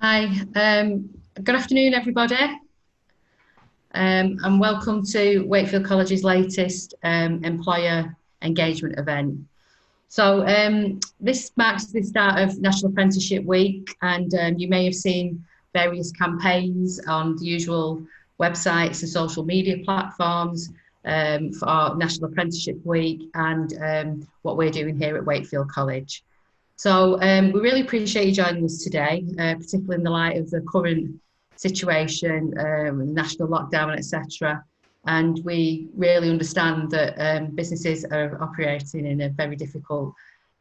Hi, good afternoon, everybody, and welcome to Wakefield College's latest employer engagement event. So this marks the start of National Apprenticeship Week, and you may have seen various campaigns on the usual websites and social media platforms for National Apprenticeship Week and what we're doing here at Wakefield College. So we really appreciate you joining us today, particularly in the light of the current situation, national lockdown, etc. And we really understand that businesses are operating in a very difficult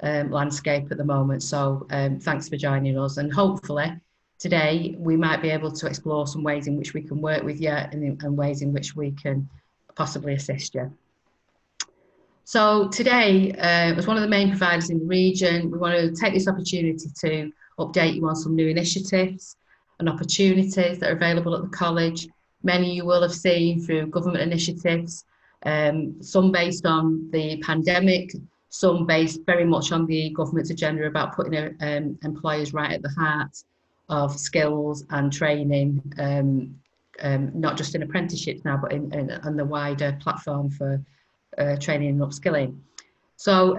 landscape at the moment. So thanks for joining us. And hopefully today we might be able to explore some ways in which we can work with you and ways in which we can possibly assist you. So today, as one of the main providers in the region, we want to take this opportunity to update you on some new initiatives and opportunities that are available at the college. Many you will have seen through government initiatives, some based on the pandemic, some based very much on the government's agenda about putting employers right at the heart of skills and training, not just in apprenticeships now, but on the wider platform for training and upskilling. So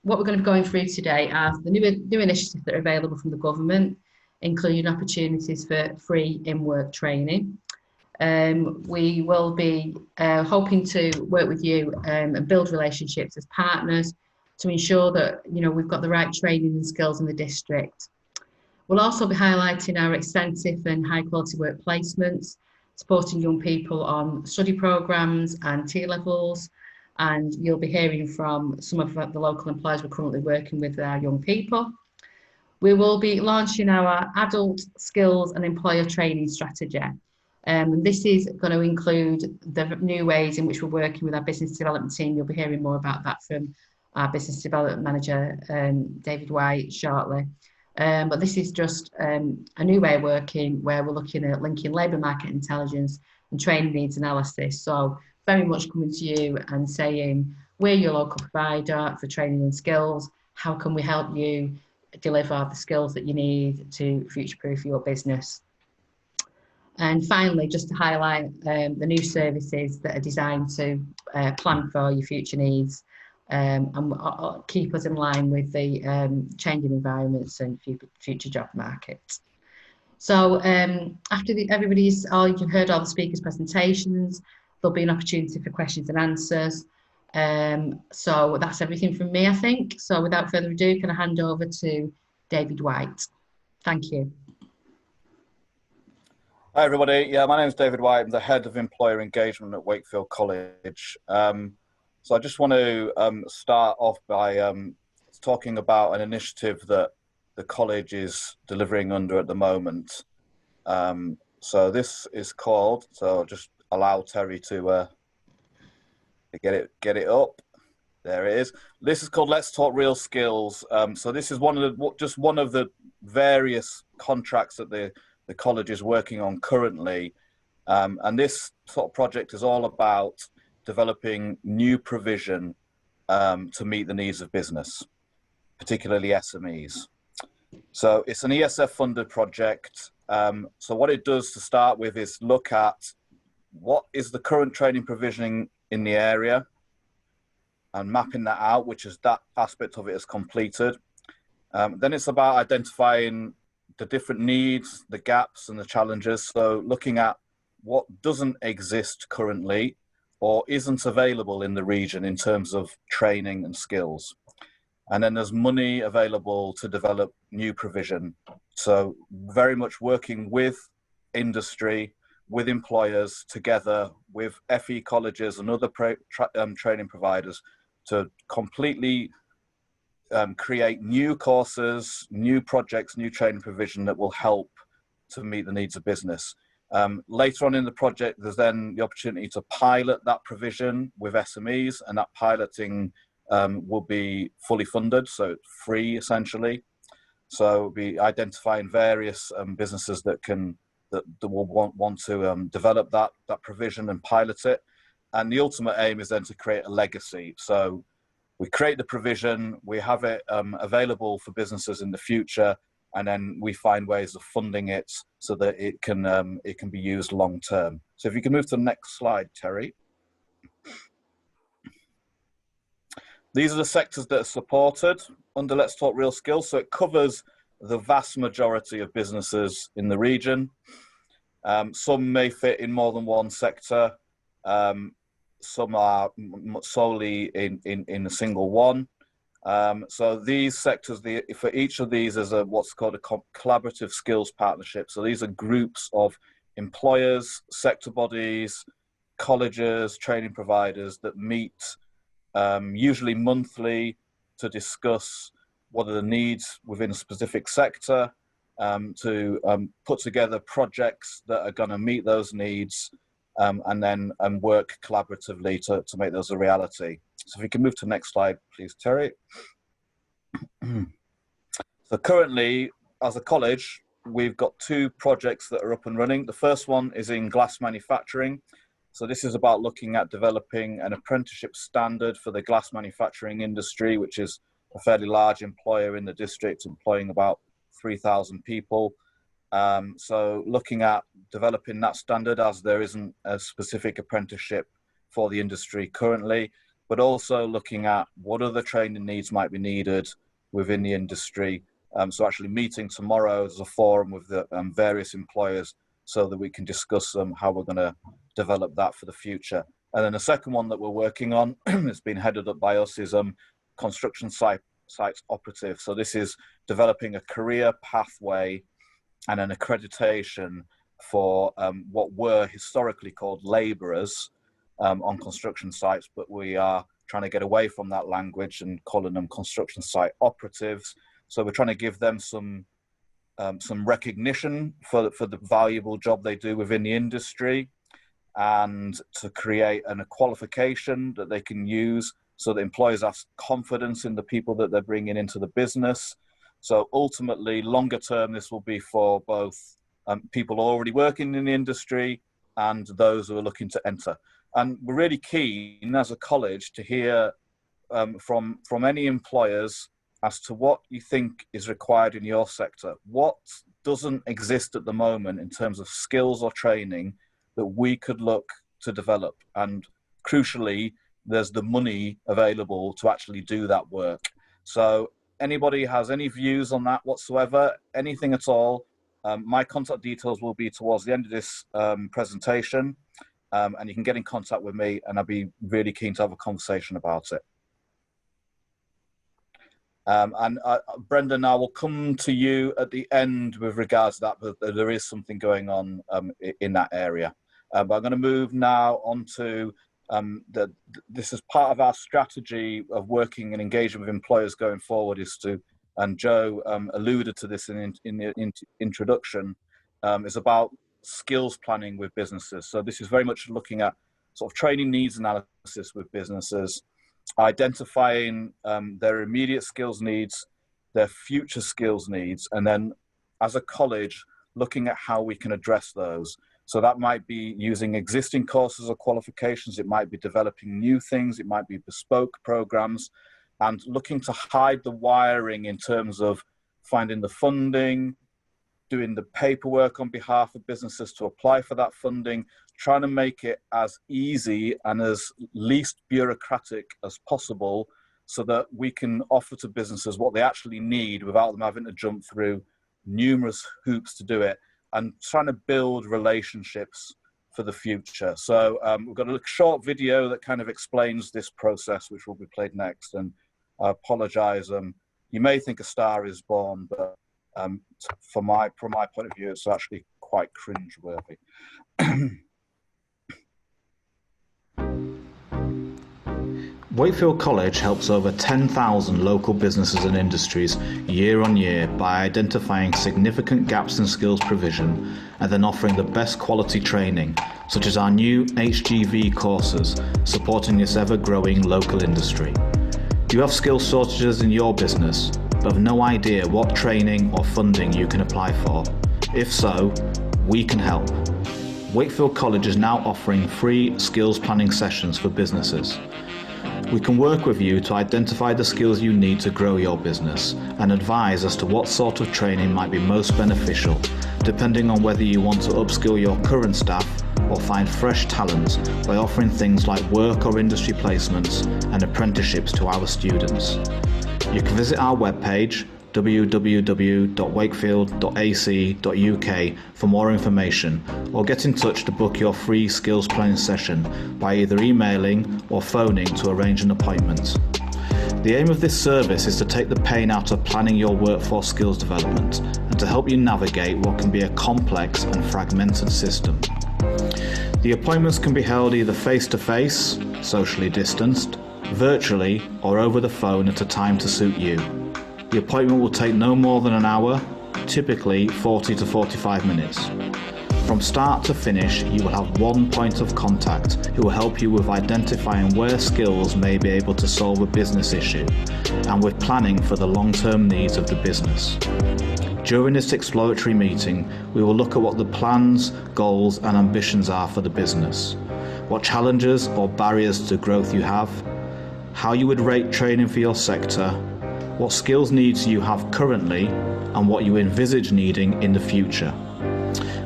what we're going to be going through today are the new initiatives that are available from the government, including opportunities for free in-work training. We will be hoping to work with you and build relationships as partners to ensure that we've got the right training and skills in the district. We'll also be highlighting our extensive and high quality work placements, supporting young people on study programmes and T-levels, and you'll be hearing from some of the local employers we're currently working with our young people. We will be launching our adult skills and employer training strategy. This is going to include the new ways in which we're working with our business development team. You'll be hearing more about that from our business development manager, David White, shortly. But this is just a new way of working where we're looking at linking labour market intelligence and training needs analysis. So very much coming to you and saying, we're your local provider for training and skills. How can we help you deliver the skills that you need to future-proof your business? And finally, just to highlight the new services that are designed to plan for your future needs and keep us in line with the changing environments and future job markets. So after you've heard all the speakers' presentations, there'll be an opportunity for questions and answers. So that's everything from me, I think. So without further ado, can I hand over to David White? Thank you. Hi, everybody. Yeah, my name is David White. I'm the Head of Employer Engagement at Wakefield College. So I just want to start off by talking about an initiative that the college is delivering under at the moment. So this is called, so I'll just allow Terry to get it up. There it is. This is called Let's Talk Real Skills. So this is one of the various contracts that the college is working on currently, and this sort of project is all about developing new provision to meet the needs of business, particularly SMEs. So it's an ESF funded project. So what it does to start with is look at what is the current training provisioning in the area and mapping that out, which is that aspect of it is completed. Then it's about identifying the different needs, the gaps and the challenges. So looking at what doesn't exist currently or isn't available in the region in terms of training and skills. And then there's money available to develop new provision. So very much working with industry, with employers, together with FE colleges and other training providers to completely create new courses, new projects, new training provision that will help to meet the needs of business. Later on in the project, there's then the opportunity to pilot that provision with SMEs, and that piloting will be fully funded, so free essentially. So we'll be identifying various businesses that will want to develop that provision and pilot it. And the ultimate aim is then to create a legacy. So we create the provision, we have it available for businesses in the future, and then we find ways of funding it so that it can be used long term. So if you can move to the next slide, Terry. These are the sectors that are supported under Let's Talk Real Skills. So it covers the vast majority of businesses in the region. Some may fit in more than one sector. Some are solely in a single one. So these sectors, for each of these is what's called a collaborative skills partnership. So these are groups of employers, sector bodies, colleges, training providers that meet usually monthly to discuss what are the needs within a specific sector, to put together projects that are going to meet those needs, and then work collaboratively to make those a reality. So if we can move to the next slide, please, Terry. So currently, as a college, we've got 2 projects that are up and running. The first one is in glass manufacturing. So this is about looking at developing an apprenticeship standard for the glass manufacturing industry, which is a fairly large employer in the district, employing about 3,000 people. So looking at developing that standard, as there isn't a specific apprenticeship for the industry currently, but also looking at what other training needs might be needed within the industry. So actually meeting tomorrow as a forum with the various employers so that we can discuss how we're going to develop that for the future. And then the second one that we're working on, it's been headed up by us, is construction sites operative. So this is developing a career pathway and an accreditation for what were historically called labourers on construction sites, but we are trying to get away from that language and calling them construction site operatives. So we're trying to give them some recognition for the valuable job they do within the industry, and to create a qualification that they can use so that employers have confidence in the people that they're bringing into the business. So ultimately, longer term, this will be for both people already working in the industry and those who are looking to enter. And we're really keen as a college to hear from any employers as to what you think is required in your sector. What doesn't exist at the moment in terms of skills or training that we could look to develop? And crucially, there's the money available to actually do that work. So anybody has any views on that whatsoever, anything at all, my contact details will be towards the end of this presentation, and you can get in contact with me, and I'd be really keen to have a conversation about it. Brendan, I will come to you at the end with regards to that, but there is something going on in that area. But I'm going to move now on to this is part of our strategy of working and engaging with employers going forward, is to, and Joe alluded to this in the introduction, is about skills planning with businesses. So this is very much looking at sort of training needs analysis with businesses, identifying their immediate skills needs, their future skills needs, and then as a college, looking at how we can address those. So that might be using existing courses or qualifications, it might be developing new things, it might be bespoke programs, and looking to hide the wiring in terms of finding the funding, doing the paperwork on behalf of businesses to apply for that funding, trying to make it as easy and as least bureaucratic as possible so that we can offer to businesses what they actually need without them having to jump through numerous hoops to do it, and trying to build relationships for the future. So we've got a short video that kind of explains this process, which will be played next. And I apologize, you may think a star is born, but from my point of view, it's actually quite cringeworthy. Wakefield College helps over 10,000 local businesses and industries year on year by identifying significant gaps in skills provision and then offering the best quality training, such as our new HGV courses, supporting this ever-growing local industry. Do you have skills shortages in your business, but have no idea what training or funding you can apply for? If so, we can help. Wakefield College is now offering free skills planning sessions for businesses. We can work with you to identify the skills you need to grow your business and advise as to what sort of training might be most beneficial, depending on whether you want to upskill your current staff or find fresh talent by offering things like work or industry placements and apprenticeships to our students. You can visit our webpage www.wakefield.ac.uk for more information, or get in touch to book your free skills planning session by either emailing or phoning to arrange an appointment. The aim of this service is to take the pain out of planning your workforce skills development and to help you navigate what can be a complex and fragmented system. The appointments can be held either face-to-face, socially distanced, virtually, or over the phone at a time to suit you. The appointment will take no more than an hour, typically 40 to 45 minutes. From start to finish, you will have one point of contact who will help you with identifying where skills may be able to solve a business issue and with planning for the long-term needs of the business. During this exploratory meeting, we will look at what the plans, goals and ambitions are for the business, what challenges or barriers to growth you have, how you would rate training for your sector, what skills needs you have currently and what you envisage needing in the future.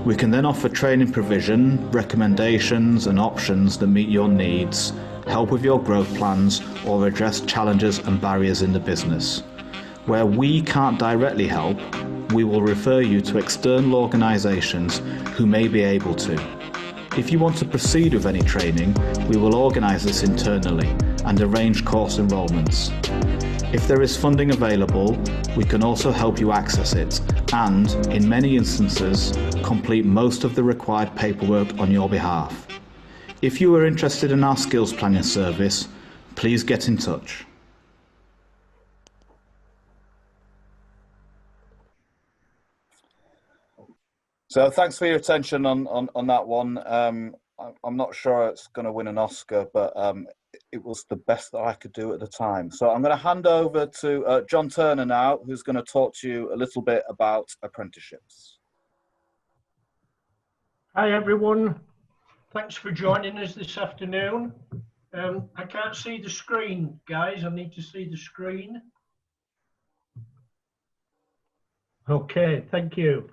We can then offer training provision, recommendations and options that meet your needs, help with your growth plans or address challenges and barriers in the business. Where we can't directly help, we will refer you to external organisations who may be able to. If you want to proceed with any training, we will organise this internally and arrange course enrolments. If there is funding available, we can also help you access it and, in many instances, complete most of the required paperwork on your behalf. If you are interested in our skills planning service, please get in touch. So thanks for your attention on that one. I'm not sure it's going to win an Oscar, but it was the best that I could do at the time. So I'm going to hand over to John Turner now, who's going to talk to you a little bit about apprenticeships. Hi everyone, thanks for joining us this afternoon. I can't see the screen, guys. I need to see the screen. Okay, thank you.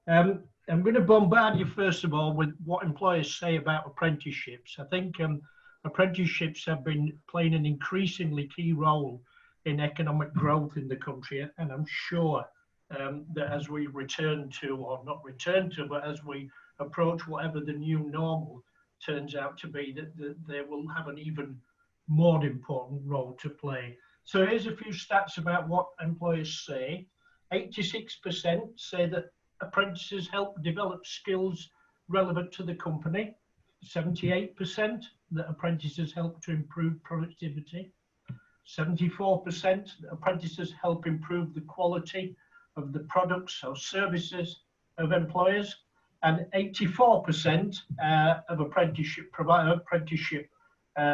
I'm going to bombard you first of all with what employers say about apprenticeships. I think apprenticeships have been playing an increasingly key role in economic growth in the country, and I'm sure that as we return to, or not return to, but as we approach whatever the new normal turns out to be, that they will have an even more important role to play. So here's a few stats about what employers say. 86% say that apprentices help develop skills relevant to the company. 78% that apprentices help to improve productivity. 74% that apprentices help improve the quality of the products or services of employers. And 84% of apprenticeship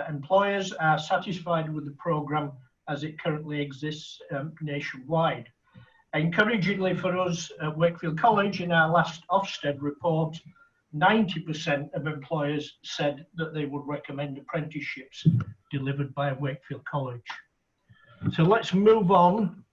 employers are satisfied with the programme as it currently exists nationwide. Encouragingly for us at Wakefield College, in our last Ofsted report, 90% of employers said that they would recommend apprenticeships delivered by Wakefield College. So let's move on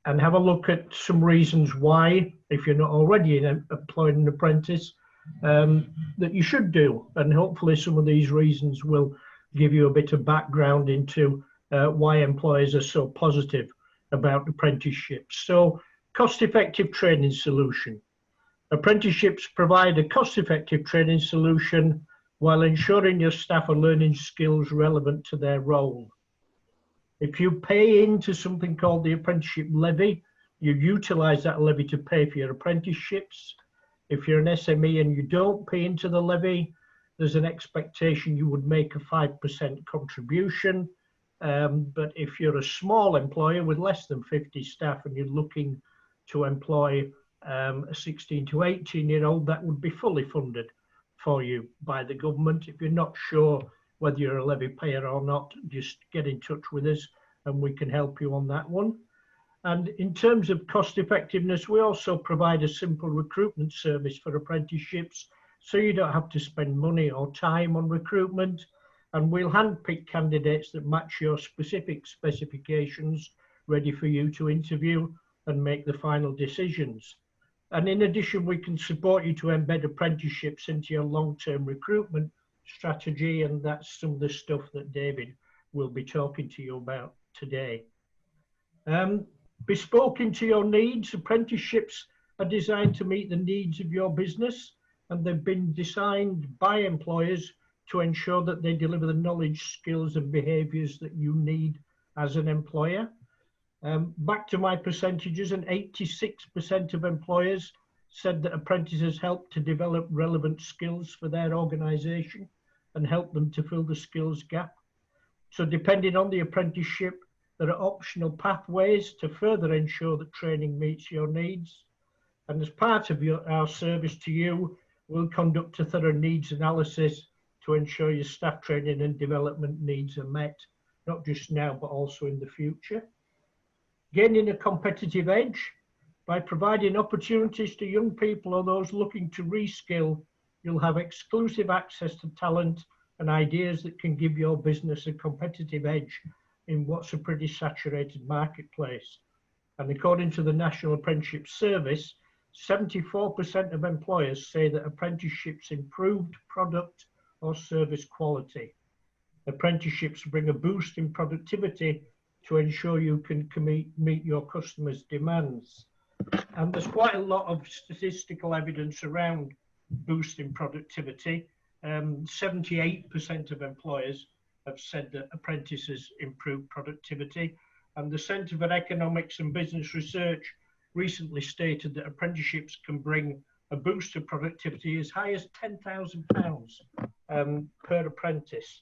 and have a look at some reasons why, if you're not already employed an apprentice, that you should do. And hopefully some of these reasons will give you a bit of background into why employers are so positive about apprenticeships. So, cost-effective training solution. Apprenticeships provide a cost-effective training solution while ensuring your staff are learning skills relevant to their role. If you pay into something called the apprenticeship levy, you utilise that levy to pay for your apprenticeships. If you're an SME and you don't pay into the levy, there's an expectation you would make a 5% contribution. But if you're a small employer with less than 50 staff and you're looking to employ a 16 to 18-year-old, that would be fully funded for you by the government. If you're not sure whether you're a levy payer or not, just get in touch with us and we can help you on that one. And in terms of cost effectiveness, we also provide a simple recruitment service for apprenticeships, so you don't have to spend money or time on recruitment. and we'll handpick candidates that match your specific specifications, ready for you to interview and make the final decisions. And in addition, we can support you to embed apprenticeships into your long-term recruitment strategy, and that's some of the stuff that David will be talking to you about today. Bespoke into your needs, apprenticeships are designed to meet the needs of your business, and they've been designed by employers to ensure that they deliver the knowledge, skills and behaviours that you need as an employer. Back to my percentages, and 86% of employers said that apprentices help to develop relevant skills for their organisation and help them to fill the skills gap. So depending on the apprenticeship, there are optional pathways to further ensure that training meets your needs. And as part of our service to you, we'll conduct a thorough needs analysis to ensure your staff training and development needs are met, not just now, but also in the future. Gaining a competitive edge by providing opportunities to young people or those looking to reskill, you'll have exclusive access to talent and ideas that can give your business a competitive edge in what's a pretty saturated marketplace. And according to the National Apprenticeship Service, 74% of employers say that apprenticeships improved product or service quality. Apprenticeships bring a boost in productivity to ensure you can meet your customers' demands. And there's quite a lot of statistical evidence around boosting productivity. 78% of employers have said that apprentices improve productivity. And the Centre for Economics and Business Research recently stated that apprenticeships can bring a boost to productivity as high as £10,000 per apprentice.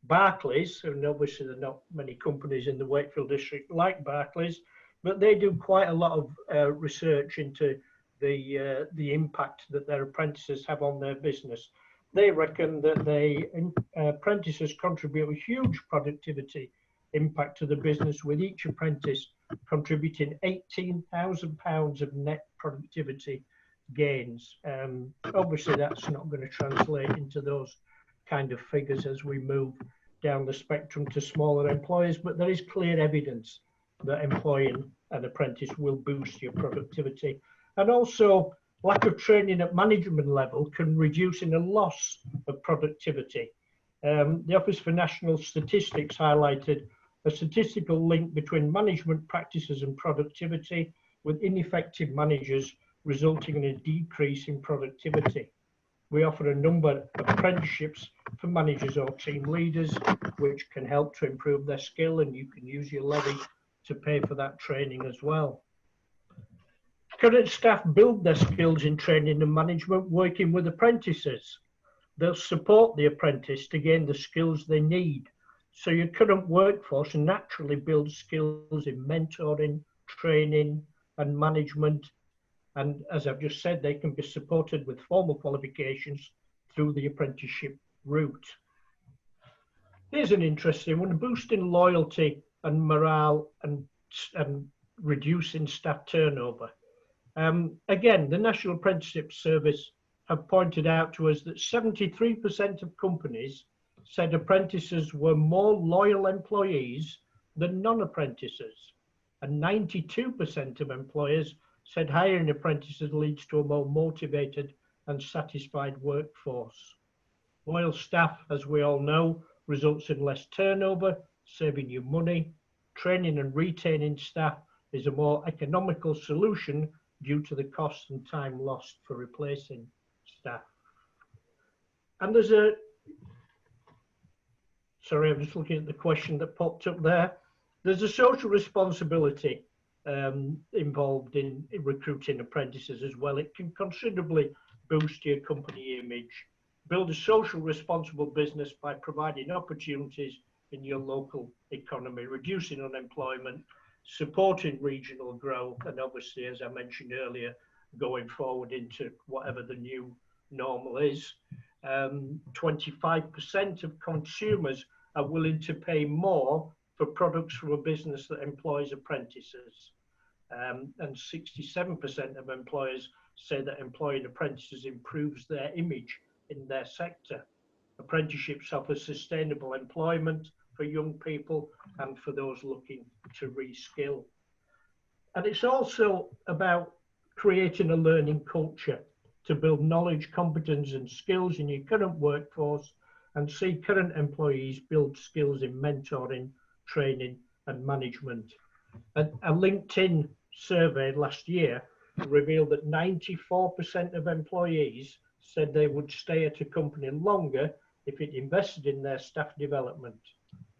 Barclays, and obviously there are not many companies in the Wakefield district like Barclays, but they do quite a lot of research into the impact that their apprentices have on their business. They reckon that apprentices contribute a huge productivity impact to the business, with each apprentice contributing £18,000 of net productivity gains. Obviously that's not going to translate into those kind of figures as we move down the spectrum to smaller employers, but there is clear evidence that employing an apprentice will boost your productivity. And also, lack of training at management level can reduce in a loss of productivity. The Office for National Statistics highlighted a statistical link between management practices and productivity, with ineffective managers resulting in a decrease in productivity. We offer a number of apprenticeships for managers or team leaders, which can help to improve their skill, and you can use your levy to pay for that training as well. Current staff build their skills in training and management working with apprentices. They'll support the apprentice to gain the skills they need. So your current workforce naturally builds skills in mentoring, training and management. And as I've just said, they can be supported with formal qualifications through the apprenticeship route. Here's an interesting one: boosting loyalty and morale and reducing staff turnover. Again, the National Apprenticeship Service have pointed out to us that 73% of companies said apprentices were more loyal employees than non-apprentices, and 92% of employers said hiring apprentices leads to a more motivated and satisfied workforce. Loyal staff, as we all know, results in less turnover, saving you money. Training and retaining staff is a more economical solution due to the cost and time lost for replacing staff. And there's a, sorry, I'm just looking at the question that popped up there. There's a social responsibility involved in recruiting apprentices as well. It can considerably boost your company image. Build a social responsible business by providing opportunities in your local economy, reducing unemployment, supporting regional growth, and obviously, as I mentioned earlier, going forward into whatever the new normal is. 25% of consumers are willing to pay more for products from a business that employs apprentices. And 67% of employers say that employing apprentices improves their image in their sector. Apprenticeships offer sustainable employment for young people and for those looking to reskill. And it's also about creating a learning culture to build knowledge, competence and skills in your current workforce and see current employees build skills in mentoring, training and management. A LinkedIn survey last year revealed that 94% of employees said they would stay at a company longer if it invested in their staff development.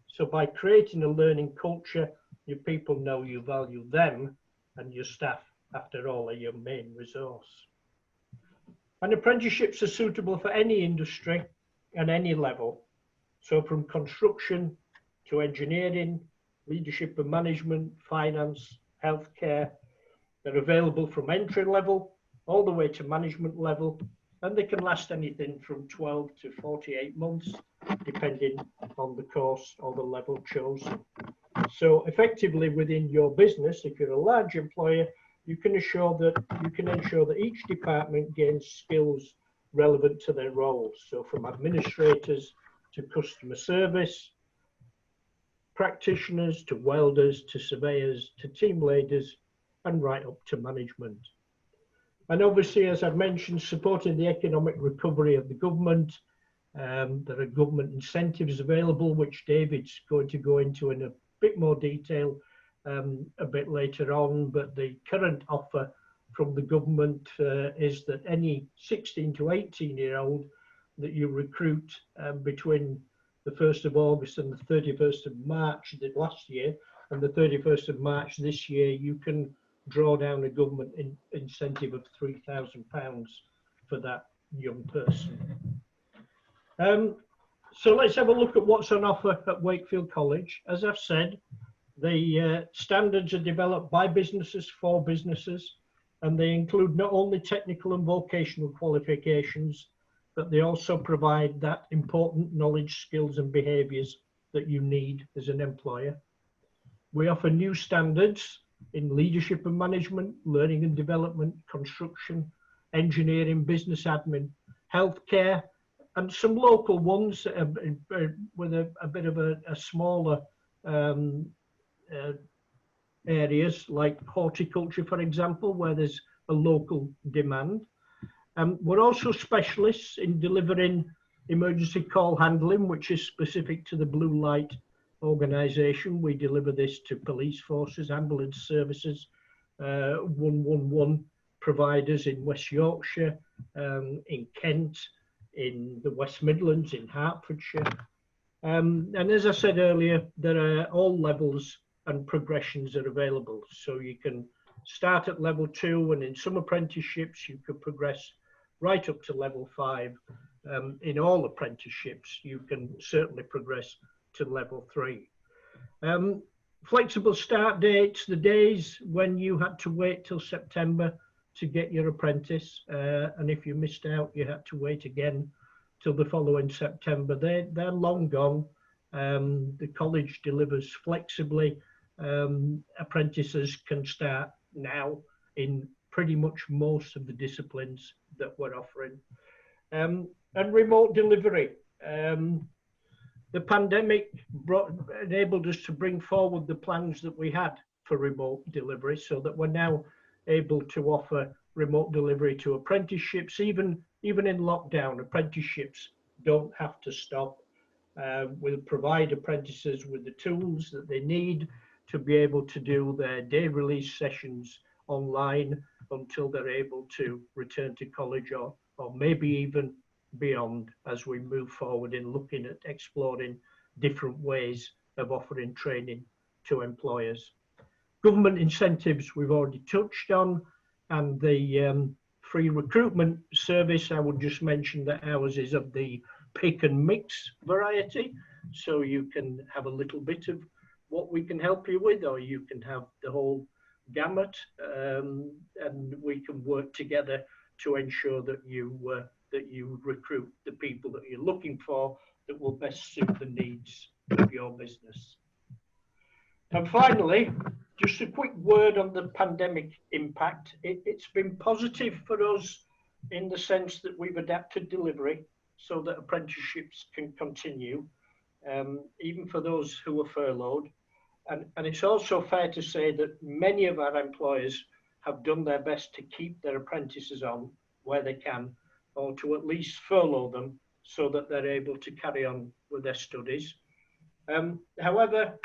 So by creating a learning culture, your people know you value them, and your staff, after all, are your main resource. And apprenticeships are suitable for any industry and any level. So from construction to engineering, leadership and management, finance, healthcare, they're available from entry level all the way to management level, and they can last anything from 12 to 48 months, depending on the course or the level chosen. So effectively within your business, if you're a large employer, you can ensure that each department gains skills relevant to their roles. So from administrators to customer service, practitioners to welders to surveyors to team leaders and right up to management. And obviously, as I've mentioned, supporting the economic recovery of the government. There are government incentives available, which David's going to go into in a bit more detail a bit later on. But the current offer from the government is that any 16 to 18-year-old that you recruit between the 1st of August and the 31st of March last year and the 31st of March this year, you can draw down a government incentive of £3,000 for that young person. So let's have a look at what's on offer at Wakefield College. As I've said, the standards are developed by businesses for businesses, and they include not only technical and vocational qualifications, but they also provide that important knowledge, skills and behaviours that you need as an employer. We offer new standards in leadership and management, learning and development, construction, engineering, business admin, healthcare, and some local ones with a bit of a smaller areas like horticulture, for example, where there's a local demand. We're also specialists in delivering emergency call handling, which is specific to the blue light organisation. We deliver this to police forces, ambulance services, 111 providers in West Yorkshire, in Kent, in the West Midlands, in Hertfordshire. And as I said earlier, there are all levels and progressions are available. So you can start at level 2, and in some apprenticeships you could progress right up to level 5. In all apprenticeships you can certainly progress to level 3. Flexible start dates, the days when you had to wait till September to get your apprentice, and if you missed out you had to wait again till the following September, they're long gone. The college delivers flexibly. Apprentices can start now in pretty much most of the disciplines that we're offering. And remote delivery. The pandemic enabled us to bring forward the plans that we had for remote delivery, so that we're now able to offer remote delivery to apprenticeships. Even in lockdown, apprenticeships don't have to stop. We'll provide apprentices with the tools that they need to be able to do their day release sessions online until they're able to return to college, or maybe even beyond, as we move forward in looking at exploring different ways of offering training to employers. Government incentives we've already touched on, and the free recruitment service, I would just mention that ours is of the pick and mix variety, so you can have a little bit of what we can help you with, or you can have the whole gamut, and we can work together to ensure that you recruit the people that you're looking for that will best suit the needs of your business. And finally, just a quick word on the pandemic impact. It's been positive for us in the sense that we've adapted delivery. so that apprenticeships can continue, even for those who are furloughed. And it's also fair to say that many of our employers have done their best to keep their apprentices on where they can, or to at least furlough them so that they're able to carry on with their studies. However,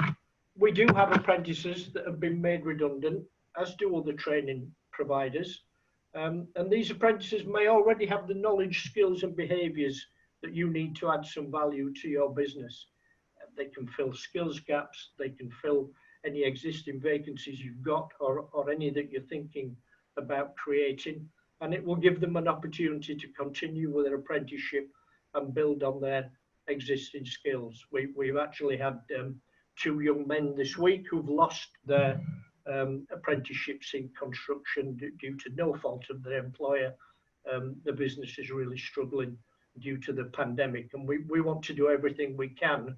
we do have apprentices that have been made redundant, as do other training providers. And these apprentices may already have the knowledge, skills and behaviours that you need to add some value to your business. They can fill skills gaps, they can fill any existing vacancies you've got, or any that you're thinking about creating, and it will give them an opportunity to continue with their apprenticeship and build on their existing skills. We've actually had 2 young men this week who've lost their apprenticeships in construction due to no fault of their employer. The business is really struggling due to the pandemic, and we want to do everything we can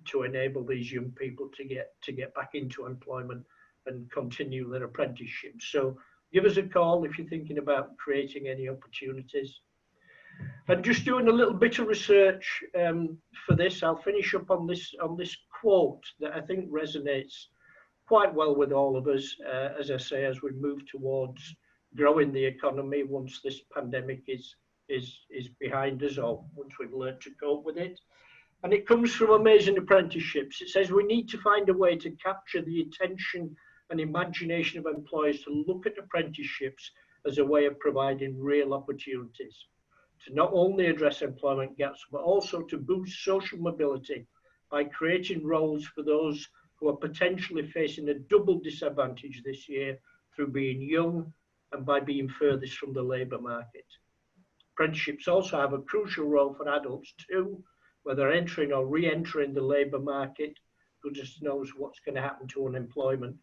to enable these young people to get back into employment and continue their apprenticeship. So give us a call if you're thinking about creating any opportunities. And just doing a little bit of research for this, I'll finish up on this quote that I think resonates quite well with all of us, as I say, as we move towards growing the economy once this pandemic is behind us, or once we've learned to cope with it. And it comes from Amazing Apprenticeships. It says we need to find a way to capture the attention and imagination of employers to look at apprenticeships as a way of providing real opportunities, to not only address employment gaps, but also to boost social mobility by creating roles for those who are potentially facing a double disadvantage this year through being young and by being furthest from the labour market. Apprenticeships also have a crucial role for adults too, whether entering or re-entering the labour market. Goodness knows what's going to happen to unemployment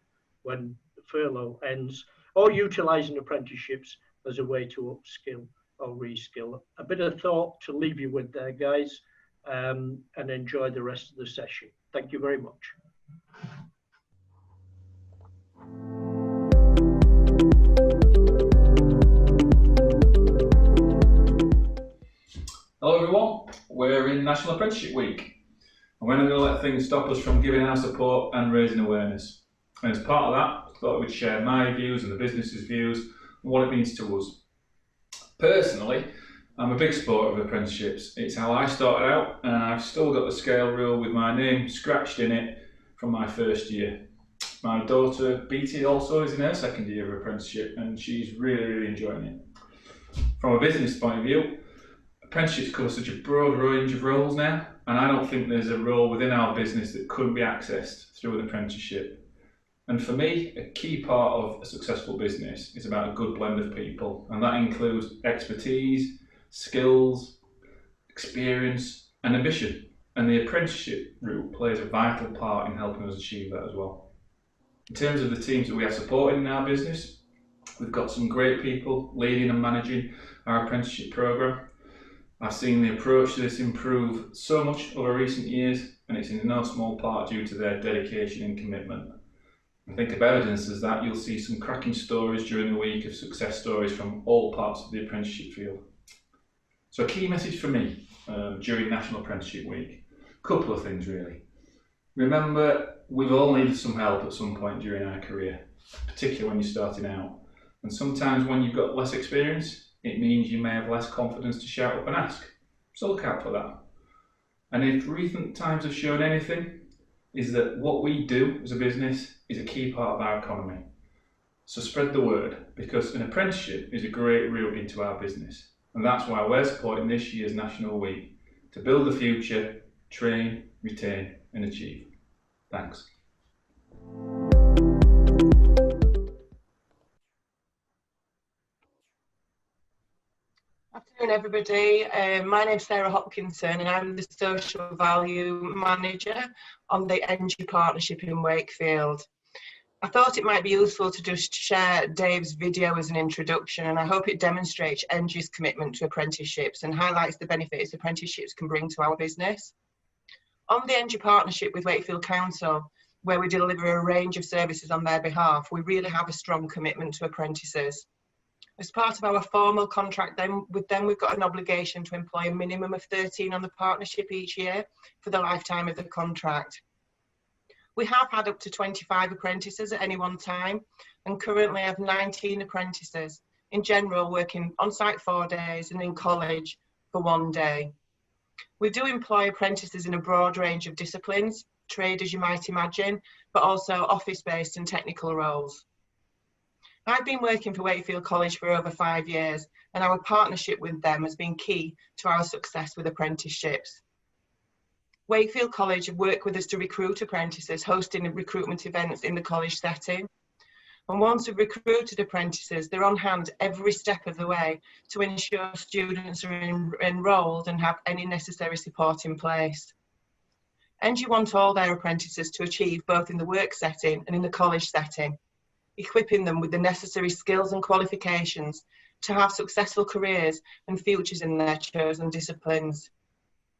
when the furlough ends, or utilising apprenticeships as a way to upskill or reskill. A bit of thought to leave you with there, guys, and enjoy the rest of the session. Thank you very much. Hello everyone, we're in National Apprenticeship Week and we're not going to let things stop us from giving our support and raising awareness. And as part of that, I thought I would share my views and the business's views and what it means to us. Personally, I'm a big supporter of apprenticeships. It's how I started out, and I've still got the scale rule with my name scratched in it from my first year. My daughter BT also is in her second year of apprenticeship and she's really enjoying it. From a business point of view, apprenticeships cover such a broad range of roles now, and I don't think there's a role within our business that couldn't be accessed through an apprenticeship. And for me, a key part of a successful business is about a good blend of people, and that includes expertise, skills, experience and ambition. And the apprenticeship route plays a vital part in helping us achieve that as well. In terms of the teams that we have supported in our business, we've got some great people leading and managing our apprenticeship programme. I've seen the approach to this improve so much over recent years, and it's in no small part due to their dedication and commitment. I think of evidence as that you'll see some cracking stories during the week of success stories from all parts of the apprenticeship field. So a key message for me during National Apprenticeship Week, a couple of things really. Remember, we've all needed some help at some point during our career, particularly when you're starting out. And sometimes when you've got less experience, it means you may have less confidence to shout up and ask. So look out for that. And if recent times have shown anything, is that what we do as a business is a key part of our economy. So spread the word, because an apprenticeship is a great route into our business. And that's why we're supporting this year's National Week, to build the future, train, retain and achieve. Thanks. Afternoon everybody, my name's Sarah Hopkinson and I'm the Social Value Manager on the ENGIE partnership in Wakefield. I thought it might be useful to just share Dave's video as an introduction, and I hope it demonstrates ENGIE's commitment to apprenticeships and highlights the benefits apprenticeships can bring to our business. On the ENGIE partnership with Wakefield Council, where we deliver a range of services on their behalf, we really have a strong commitment to apprentices. As part of our formal contract then, with them, we've got an obligation to employ a minimum of 13 on the partnership each year for the lifetime of the contract. We have had up to 25 apprentices at any one time and currently have 19 apprentices, in general working on site 4 days and in college for 1 day. We do employ apprentices in a broad range of disciplines, trade as you might imagine, but also office-based and technical roles. I've been working for Wakefield College for over 5 years, and our partnership with them has been key to our success with apprenticeships. Wakefield College have worked with us to recruit apprentices, hosting recruitment events in the college setting. And once we've recruited apprentices, they're on hand every step of the way to ensure students are enrolled and have any necessary support in place. ENGIE want all their apprentices to achieve both in the work setting and in the college setting, equipping them with the necessary skills and qualifications to have successful careers and futures in their chosen disciplines.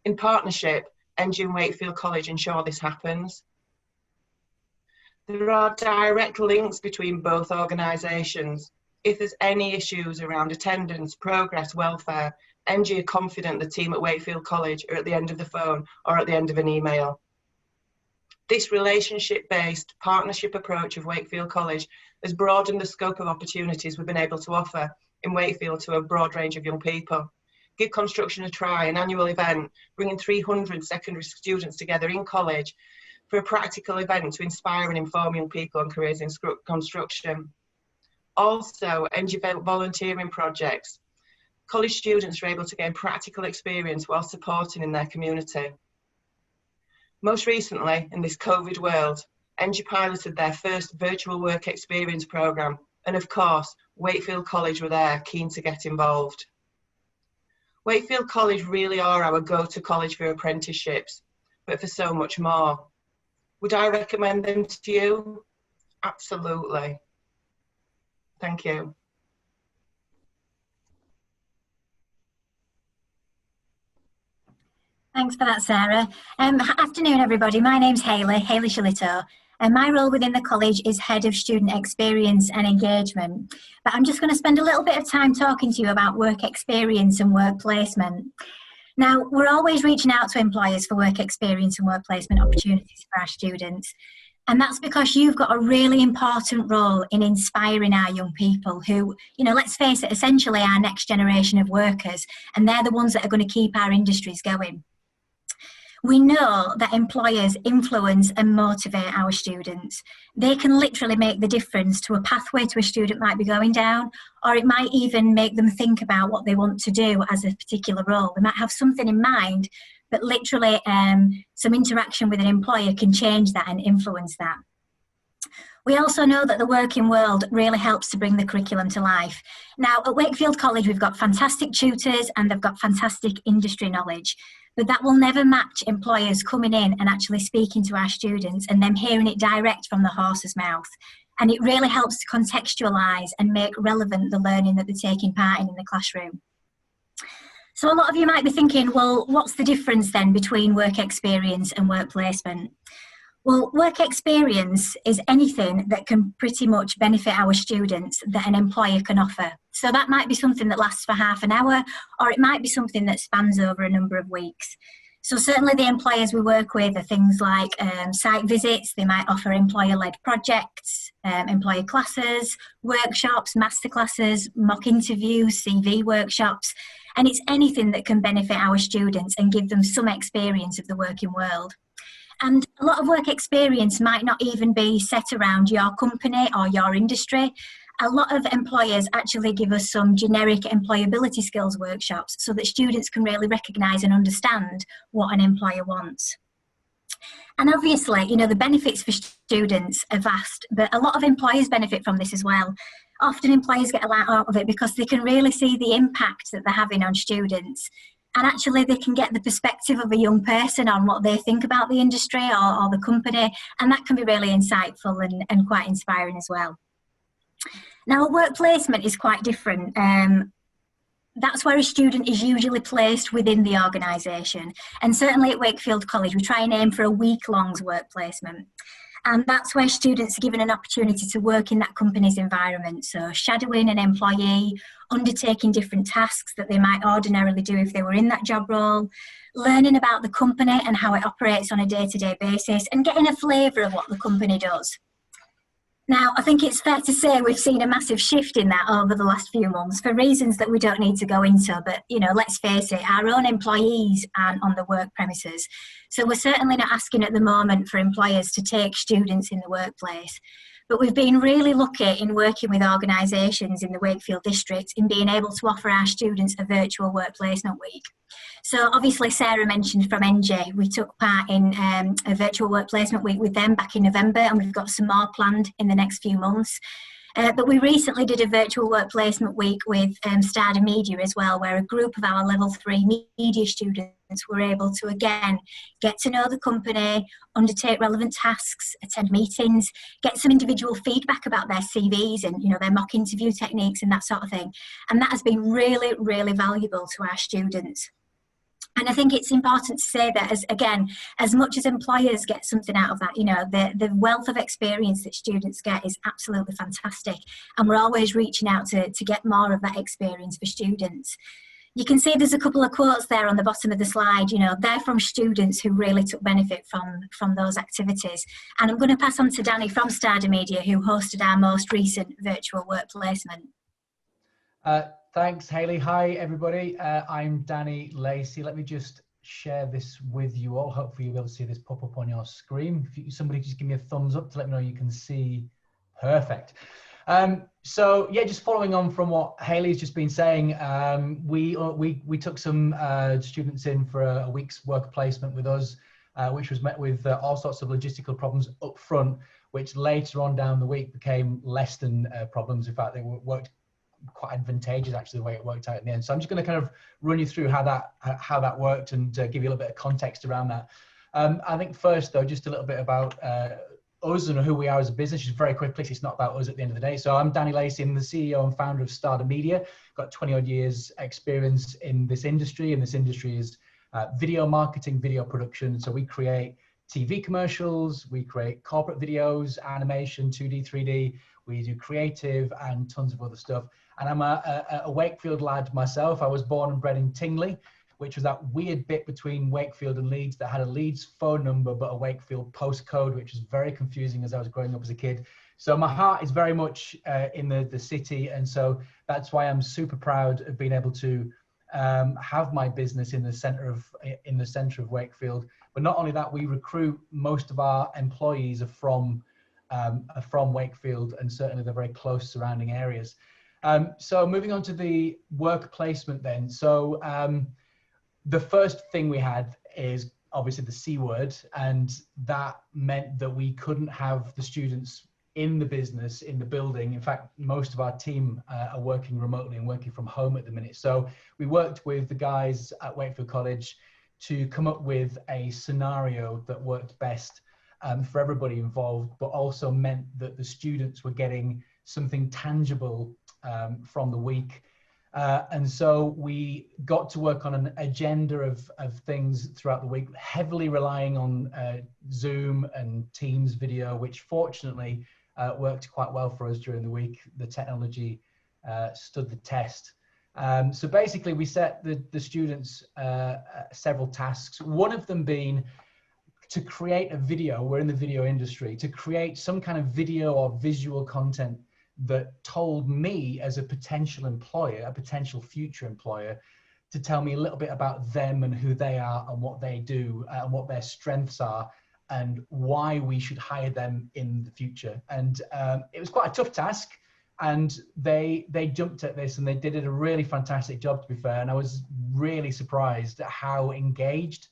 In partnership, ENGIE and Wakefield College ensure this happens. There are direct links between both organisations. If there's any issues around attendance, progress, welfare, ENGIE are confident the team at Wakefield College are at the end of the phone or at the end of an email. This relationship-based partnership approach of Wakefield College has broadened the scope of opportunities we've been able to offer in Wakefield to a broad range of young people. Give Construction a Try, an annual event, bringing 300 secondary students together in college for a practical event to inspire and inform young people on careers in construction. Also, ENGIE volunteering projects. College students are able to gain practical experience while supporting in their community. Most recently, in this COVID world, ENGIE piloted their first virtual work experience programme, and of course, Wakefield College were there, keen to get involved. Wakefield College really are our go-to college for apprenticeships, but for so much more. Would I recommend them to you? Absolutely. Thank you. Thanks for that, Sarah. Afternoon, everybody. My name's Hayley Shillito, and my role within the college is Head of Student Experience and Engagement. But I'm just going to spend a little bit of time talking to you about work experience and work placement. Now, we're always reaching out to employers for work experience and work placement opportunities for our students. And that's because you've got a really important role in inspiring our young people who, you know, let's face it, essentially our next generation of workers, and they're the ones that are going to keep our industries going. We know that employers influence and motivate our students. They can literally make the difference to a pathway to a student might be going down, or it might even make them think about what they want to do as a particular role. They might have something in mind, but literally some interaction with an employer can change that and influence that. We also know that the working world really helps to bring the curriculum to life. Now, at Wakefield College, we've got fantastic tutors and they've got fantastic industry knowledge, but that will never match employers coming in and actually speaking to our students and them hearing it direct from the horse's mouth. And it really helps to contextualise and make relevant the learning that they're taking part in the classroom. So a lot of you might be thinking, well, what's the difference then between work experience and work placement? Well, work experience is anything that can pretty much benefit our students that an employer can offer. So that might be something that lasts for half an hour, or it might be something that spans over a number of weeks. So certainly the employers we work with are things like site visits. They might offer employer-led projects, employer classes, workshops, masterclasses, mock interviews, CV workshops, and it's anything that can benefit our students and give them some experience of the working world. And a lot of work experience might not even be set around your company or your industry. A lot of employers actually give us some generic employability skills workshops so that students can really recognise and understand what an employer wants. And obviously, you know, the benefits for students are vast, but a lot of employers benefit from this as well. Often employers get a lot out of it because they can really see the impact that they're having on students. And actually they can get the perspective of a young person on what they think about the industry or the company, and that can be really insightful and quite inspiring as well. Now, work placement is quite different. That's where a student is usually placed within the organisation. And certainly at Wakefield College, we try and aim for a week-long work placement. And that's where students are given an opportunity to work in that company's environment. So shadowing an employee, undertaking different tasks that they might ordinarily do if they were in that job role, learning about the company and how it operates on a day-to-day basis, and getting a flavour of what the company does. Now, I think it's fair to say we've seen a massive shift in that over the last few months for reasons that we don't need to go into. But, you know, let's face it, our own employees aren't on the work premises. So we're certainly not asking at the moment for employers to take students in the workplace. But we've been really lucky in working with organisations in the Wakefield district in being able to offer our students a virtual work placement week. So obviously Sarah mentioned from ENGIE, we took part in a virtual work placement week with them back in November, and we've got some more planned in the next few months. But we recently did a virtual work placement week with Stada Media as well, where a group of our level 3 media students were able to again get to know the company, undertake relevant tasks, attend meetings, get some individual feedback about their CVs and, you know, their mock interview techniques and that sort of thing. And that has been really, really valuable to our students. And I think it's important to say that, as much as employers get something out of that, you know, the wealth of experience that students get is absolutely fantastic. And we're always reaching out to get more of that experience for students. You can see there's a couple of quotes there on the bottom of the slide, you know, they're from students who really took benefit from those activities. And I'm going to pass on to Danny from Stada Media, who hosted our most recent virtual work placement. Thanks, Hayley. Hi, everybody. I'm Danny Lacey. Let me just share this with you all. Hopefully you'll be able to see this pop up on your screen. If somebody just give me a thumbs up to let me know you can see. Perfect. So yeah, just following on from what Hayley's just been saying, we took some students in for a week's work placement with us, which was met with all sorts of logistical problems up front, which later on down the week became less than problems. In fact, they worked quite advantageous, actually, the way it worked out in the end. So I'm just going to kind of run you through how that worked and give you a little bit of context around that. I think first, though, just a little bit about us and who we are as a business, just very quickly. It's not about us at the end of the day. So I'm Danny Lacey. I'm the CEO and founder of Stada Media. Got 20 odd years experience in this industry, and this industry is video marketing, video production. So we create TV commercials, we create corporate videos, animation, 2D, 3D. We do creative and tons of other stuff. And I'm a Wakefield lad myself. I was born and bred in Tingley, which was that weird bit between Wakefield and Leeds that had a Leeds phone number, but a Wakefield postcode, which was very confusing as I was growing up as a kid. So my heart is very much in the city. And so that's why I'm super proud of being able to have my business in the center of Wakefield. But not only that, we recruit most of our employees are from Wakefield, and certainly the very close surrounding areas. So moving on to the work placement then. So the first thing we had is obviously the C word, and that meant that we couldn't have the students in the business, in the building. In fact, most of our team are working remotely and working from home at the minute. So we worked with the guys at Wakefield College to come up with a scenario that worked best for everybody involved, but also meant that the students were getting something tangible from the week. And so we got to work on an agenda of things throughout the week, heavily relying on Zoom and Teams video, which fortunately worked quite well for us during the week. The technology stood the test. So basically we set the students several tasks, one of them being to create a video. We're in the video industry, to create some kind of video or visual content that told me as a potential employer, a potential future employer, to tell me a little bit about them and who they are and what they do and what their strengths are and why we should hire them in the future. And it was quite a tough task, and they jumped at this and they did a really fantastic job, to be fair. And I was really surprised at how engaged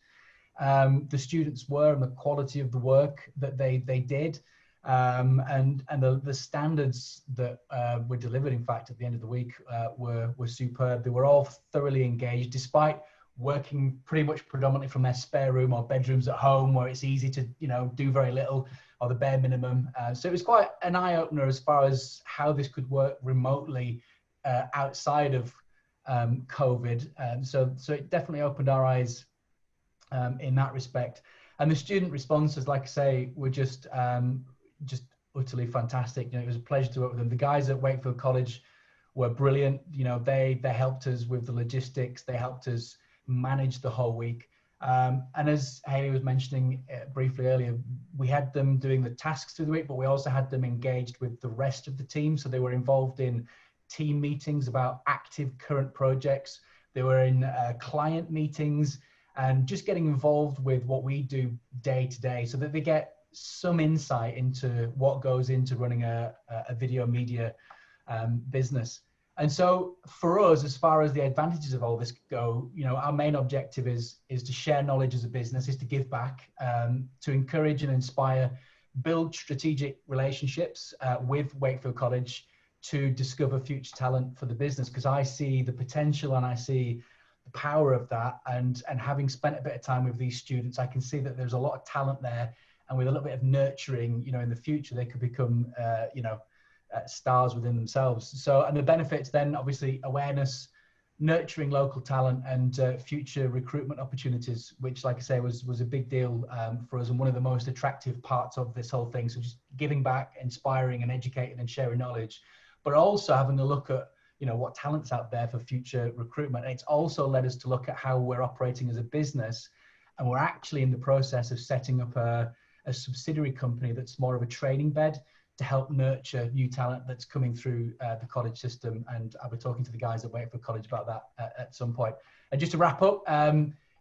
the students were and the quality of the work that they did. And the standards that were delivered, in fact, at the end of the week were superb. They were all thoroughly engaged, despite working pretty much predominantly from their spare room or bedrooms at home, where it's easy to, you know, do very little or the bare minimum. So it was quite an eye-opener as far as how this could work remotely outside of COVID. So it definitely opened our eyes in that respect. And the student responses, like I say, were just utterly fantastic. You know, it was a pleasure to work with them. The guys at Wakefield College were brilliant. You know, they helped us with the logistics. They helped us manage the whole week. And as Hayley was mentioning briefly earlier, we had them doing the tasks through the week, but we also had them engaged with the rest of the team. So they were involved in team meetings about active current projects. They were in client meetings and just getting involved with what we do day to day, so that they get some insight into what goes into running a video media business. And so for us, as far as the advantages of all this go, you know, our main objective is to share knowledge as a business, is to give back, to encourage and inspire, build strategic relationships with Wakefield College to discover future talent for the business, because I see the potential and I see the power of that. And having spent a bit of time with these students, I can see that there's a lot of talent there, and with a little bit of nurturing, you know, in the future, they could become, you know, stars within themselves. So, and the benefits then, obviously, awareness, nurturing local talent, and future recruitment opportunities, which, like I say, was a big deal for us, and one of the most attractive parts of this whole thing. So just giving back, inspiring and educating and sharing knowledge, but also having a look at, you know, what talent's out there for future recruitment. And it's also led us to look at how we're operating as a business, and we're actually in the process of setting up a subsidiary company that's more of a training bed to help nurture new talent that's coming through the college system. And I'll be talking to the guys at Wakefield College about that at some point. And just to wrap up,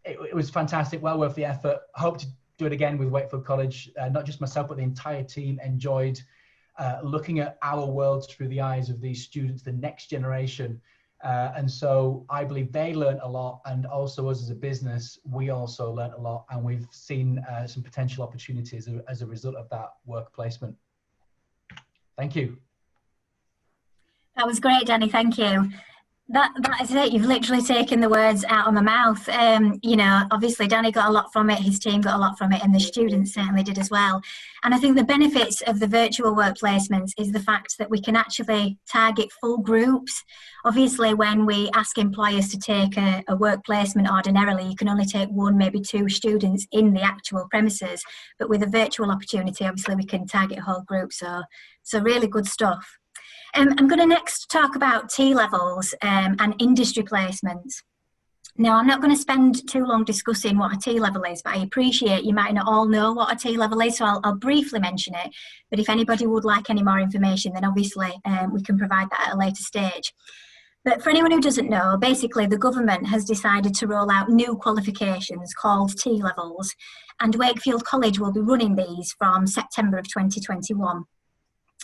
it was fantastic, well worth the effort. I hope to do it again with Wakefield College. Not just myself, but the entire team enjoyed looking at our worlds through the eyes of these students, the next generation. And so I believe they learned a lot, and also us as a business, we also learned a lot, and we've seen some potential opportunities as a result of that work placement. Thank you. That was great, Danny. Thank you. That is it. You've literally taken the words out of my mouth. You know, obviously Danny got a lot from it, his team got a lot from it, and the students certainly did as well. And I think the benefits of the virtual work placements is the fact that we can actually target full groups. Obviously, when we ask employers to take a work placement ordinarily, you can only take one, maybe two students in the actual premises. But with a virtual opportunity, obviously we can target a whole group. So really good stuff. I'm going to next talk about T-levels and industry placements. Now, I'm not going to spend too long discussing what a T-level is, but I appreciate you might not all know what a T-level is, so I'll briefly mention it. But if anybody would like any more information, then obviously we can provide that at a later stage. But for anyone who doesn't know, basically the government has decided to roll out new qualifications called T-levels, and Wakefield College will be running these from September of 2021.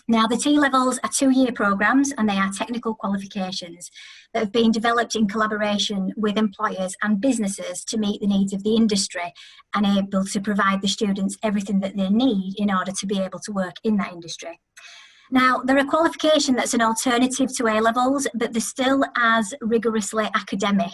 Now, the T-levels are 2-year programmes, and they are technical qualifications that have been developed in collaboration with employers and businesses to meet the needs of the industry and able to provide the students everything that they need in order to be able to work in that industry. Now, they're a qualification that's an alternative to A-levels, but they're still as rigorously academic,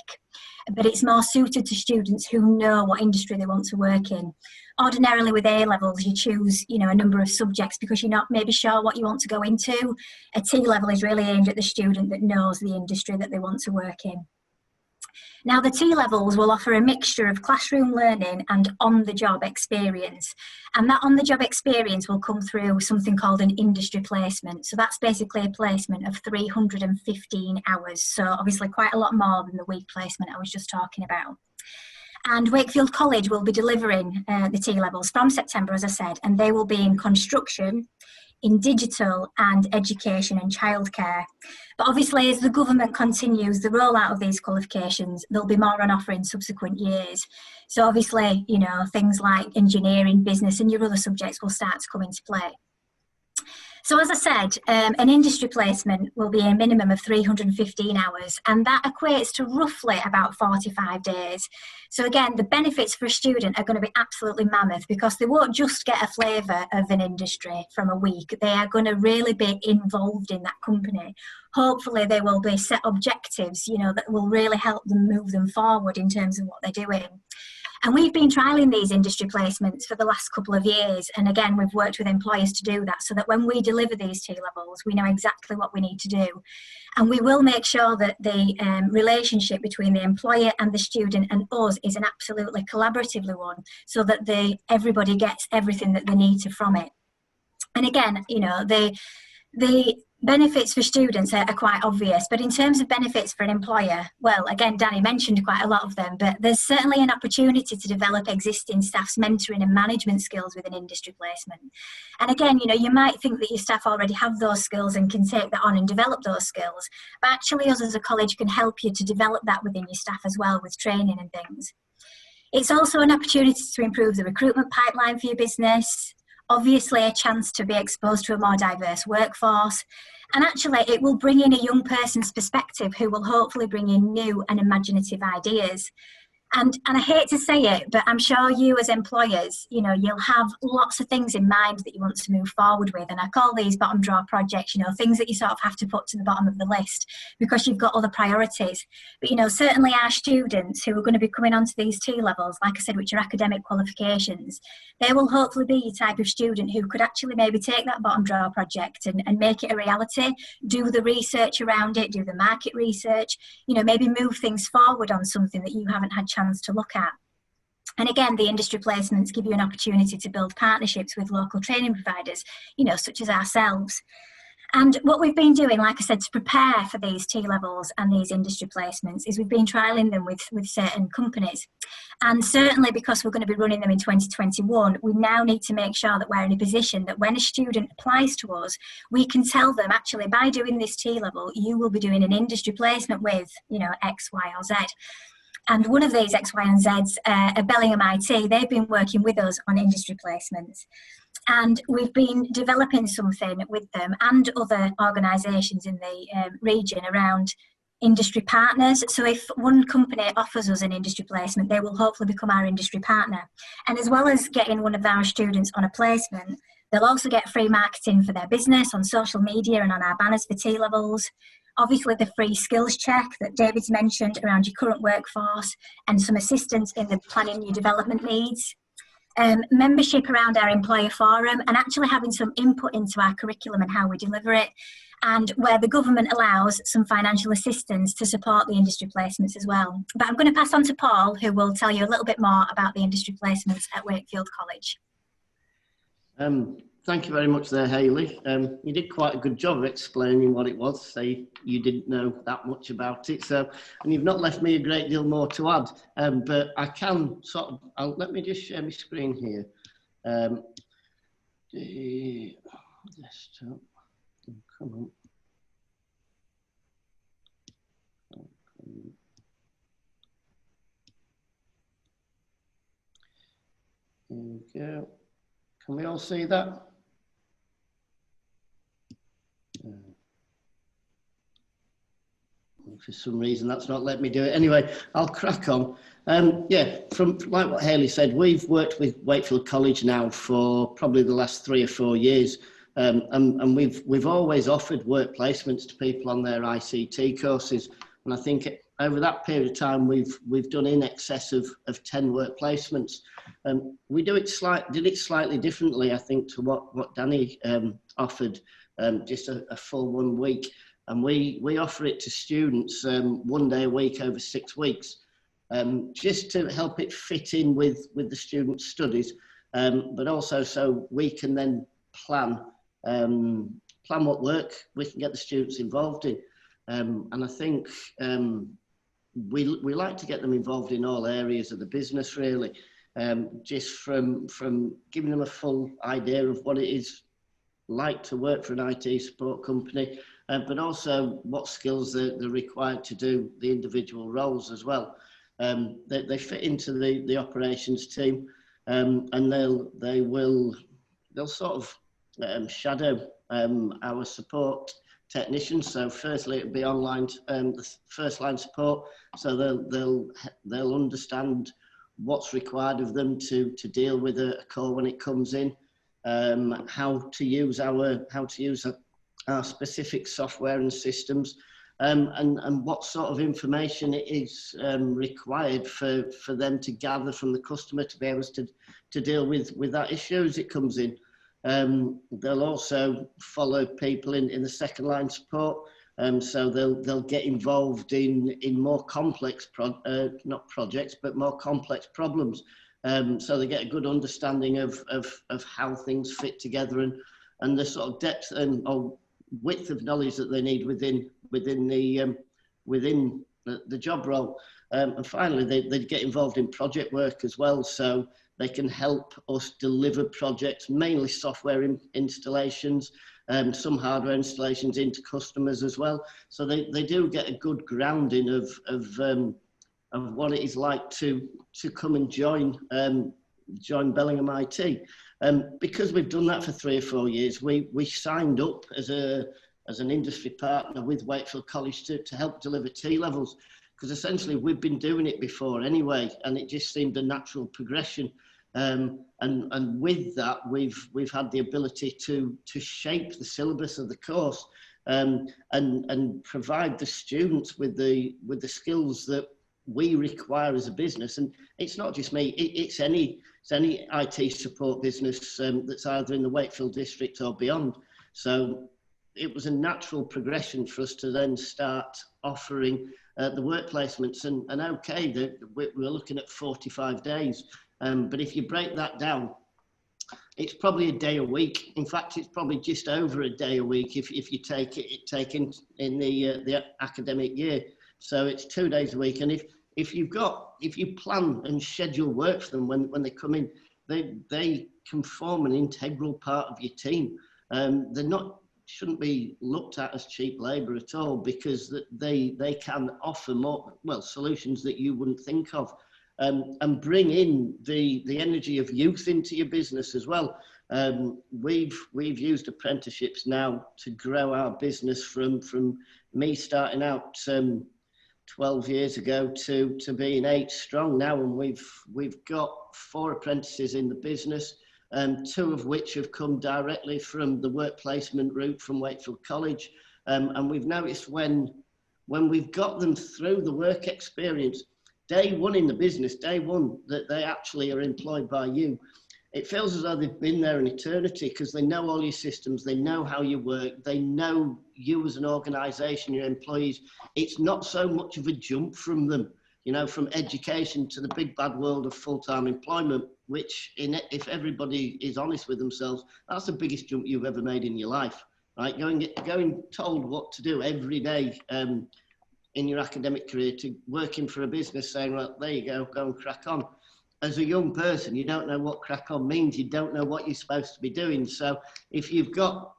but it's more suited to students who know what industry they want to work in. Ordinarily with A-levels, you choose, you know, a number of subjects because you're not maybe sure what you want to go into. A T-level is really aimed at the student that knows the industry that they want to work in. Now, the T-levels will offer a mixture of classroom learning and on-the-job experience. And that on-the-job experience will come through something called an industry placement. So that's basically a placement of 315 hours. So obviously quite a lot more than the week placement I was just talking about. And Wakefield College will be delivering the T-levels from September, as I said, and they will be in construction, in digital and education and childcare. But obviously, as the government continues the rollout of these qualifications, there'll be more on offer in subsequent years. So obviously, you know, things like engineering, business and your other subjects will start to come into play. So as I said, an industry placement will be a minimum of 315 hours, and that equates to roughly about 45 days. So again, the benefits for a student are going to be absolutely mammoth because they won't just get a flavour of an industry from a week. They are going to really be involved in that company. Hopefully they will be set objectives, you know, that will really help them move them forward in terms of what they're doing. And we've been trialling these industry placements for the last couple of years. And again, we've worked with employers to do that so that when we deliver these T-levels, we know exactly what we need to do. And we will make sure that the relationship between the employer and the student and us is an absolutely collaborative one, so that everybody gets everything that they need to from it. And again, you know, the benefits for students are quite obvious, but in terms of benefits for an employer, well, again, Danny mentioned quite a lot of them, but there's certainly an opportunity to develop existing staff's mentoring and management skills with an industry placement. And again, you know, you might think that your staff already have those skills and can take that on and develop those skills, but actually us as a college can help you to develop that within your staff as well, with training and things. It's also an opportunity to improve the recruitment pipeline for your business. Obviously a chance to be exposed to a more diverse workforce, and actually it will bring in a young person's perspective who will hopefully bring in new and imaginative ideas. And I hate to say it, but I'm sure you as employers, you know, you'll have lots of things in mind that you want to move forward with. And I call these bottom drawer projects, you know, things that you sort of have to put to the bottom of the list because you've got other priorities. But, you know, certainly our students who are going to be coming onto these T-levels, like I said, which are academic qualifications, they will hopefully be your type of student who could actually maybe take that bottom drawer project and make it a reality, do the research around it, do the market research, you know, maybe move things forward on something that you haven't had chance to look at. And again, the industry placements give you an opportunity to build partnerships with local training providers, you know, such as ourselves. And what we've been doing, like I said, to prepare for these T-levels and these industry placements is we've been trialling them with certain companies. And certainly because we're going to be running them in 2021, we now need to make sure that we're in a position that when a student applies to us, we can tell them, actually, by doing this T-level, you will be doing an industry placement with, you know, X, Y, or Z. And one of these X, Y, and Zs, Bellingham IT, they've been working with us on industry placements. And we've been developing something with them and other organisations in the region around industry partners. So if one company offers us an industry placement, they will hopefully become our industry partner. And as well as getting one of our students on a placement, they'll also get free marketing for their business on social media and on our banners for T-levels. Obviously the free skills check that David's mentioned around your current workforce and some assistance in the planning your development needs. Membership around our employer forum and actually having some input into our curriculum and how we deliver it, and where the government allows some financial assistance to support the industry placements as well. But I'm going to pass on to Paul, who will tell you a little bit more about the industry placements at Wakefield College. Thank you very much there, Hayley. You did quite a good job of explaining what it was, so you didn't know that much about it. So, and you've not left me a great deal more to add, but I can sort of, let me just share my screen here. The desktop, come on. There we go. Can we all see that? For some reason that's not let me do it. Anyway, I'll crack on. Yeah, from like what Hayley said, we've worked with Wakefield College now for probably the last 3 or 4 years, and we've always offered work placements to people on their ICT courses. And I think over that period of time, we've done in excess of 10 work placements. We did it slightly differently, I think, to what Danny offered, just a full 1 week. And we offer it to students 1 day a week over 6 weeks, just to help it fit in with the students' studies, but also so we can then plan what work we can get the students involved in. And I think we like to get them involved in all areas of the business, really, just from giving them a full idea of what it is like to work for an IT support company, but also what skills they're required to do the individual roles as well. They fit into the operations team, and they'll sort of shadow our support technicians. So firstly, it'll be online, the first line support, so they'll understand what's required of them to deal with a call when it comes in, how to use our specific software and systems, and what sort of information it is required for them to gather from the customer to be able to deal with that issue as it comes in. They'll also follow people in the second line support, so they'll get involved in more complex not projects, but more complex problems. So they get a good understanding of how things fit together and the sort of depth or width of knowledge that they need within the job role. And finally, they get involved in project work as well, so they can help us deliver projects, mainly software installations, some hardware installations into customers as well. So they do get a good grounding of what it is like to come and join Bellingham IT. Because we've done that for 3 or 4 years, we signed up as an industry partner with Wakefield College to help deliver T-levels, because essentially we've been doing it before anyway, and it just seemed a natural progression. And with that, we've had the ability to shape the syllabus of the course, and provide the students with the skills that we require as a business. And it's not just me, it's any IT support business that's either in the Wakefield district or beyond. So it was a natural progression for us to then start offering the work placements. And okay, we're looking at 45 days. But if you break that down, it's probably a day a week. In fact, it's probably just over a day a week if you take in the academic year. So it's 2 days a week. And if you plan and schedule work for them when they come in, they can form an integral part of your team. Shouldn't be looked at as cheap labour at all, because they can offer more solutions that you wouldn't think of. And bring in the energy of youth into your business as well. We've used apprenticeships now to grow our business from me starting out 12 years ago to being 8 strong now, and we've got 4 apprentices in the business, 2 of which have come directly from the work placement route from Wakefield College, and we've noticed when we've got them through the work experience, day one in the business, day one that they actually are employed by you, it feels as though they've been there an eternity, because they know all your systems, they know how you work, they know you as an organisation, your employees. It's not so much of a jump from them, from education to the big bad world of full-time employment, which if everybody is honest with themselves, that's the biggest jump you've ever made in your life, right? Going told what to do every day, in your academic career, to working for a business saying, well, there you go and crack on. As a young person, you don't know what crack on means. You don't know what you're supposed to be doing. So if you've got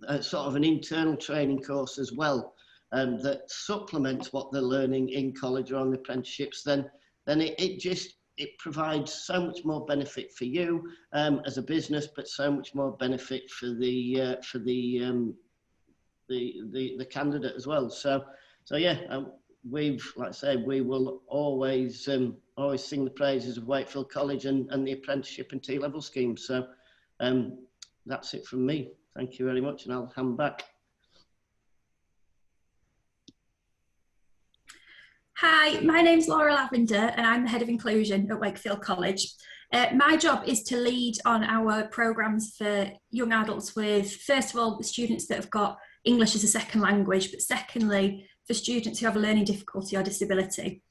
a sort of an internal training course as well, that supplements what they're learning in college or on the apprenticeships, then it provides so much more benefit for you as a business, but so much more benefit for the candidate as well. So yeah, like I say, we will always sing the praises of Wakefield College and the apprenticeship and T-level scheme. So that's it from me. Thank you very much, and I'll hand back. Hi, my name's Laura Lavender, and I'm the Head of Inclusion at Wakefield College. My job is to lead on our programmes for young adults with, first of all, the students that have got English as a second language, but secondly, for students who have a learning difficulty or disability.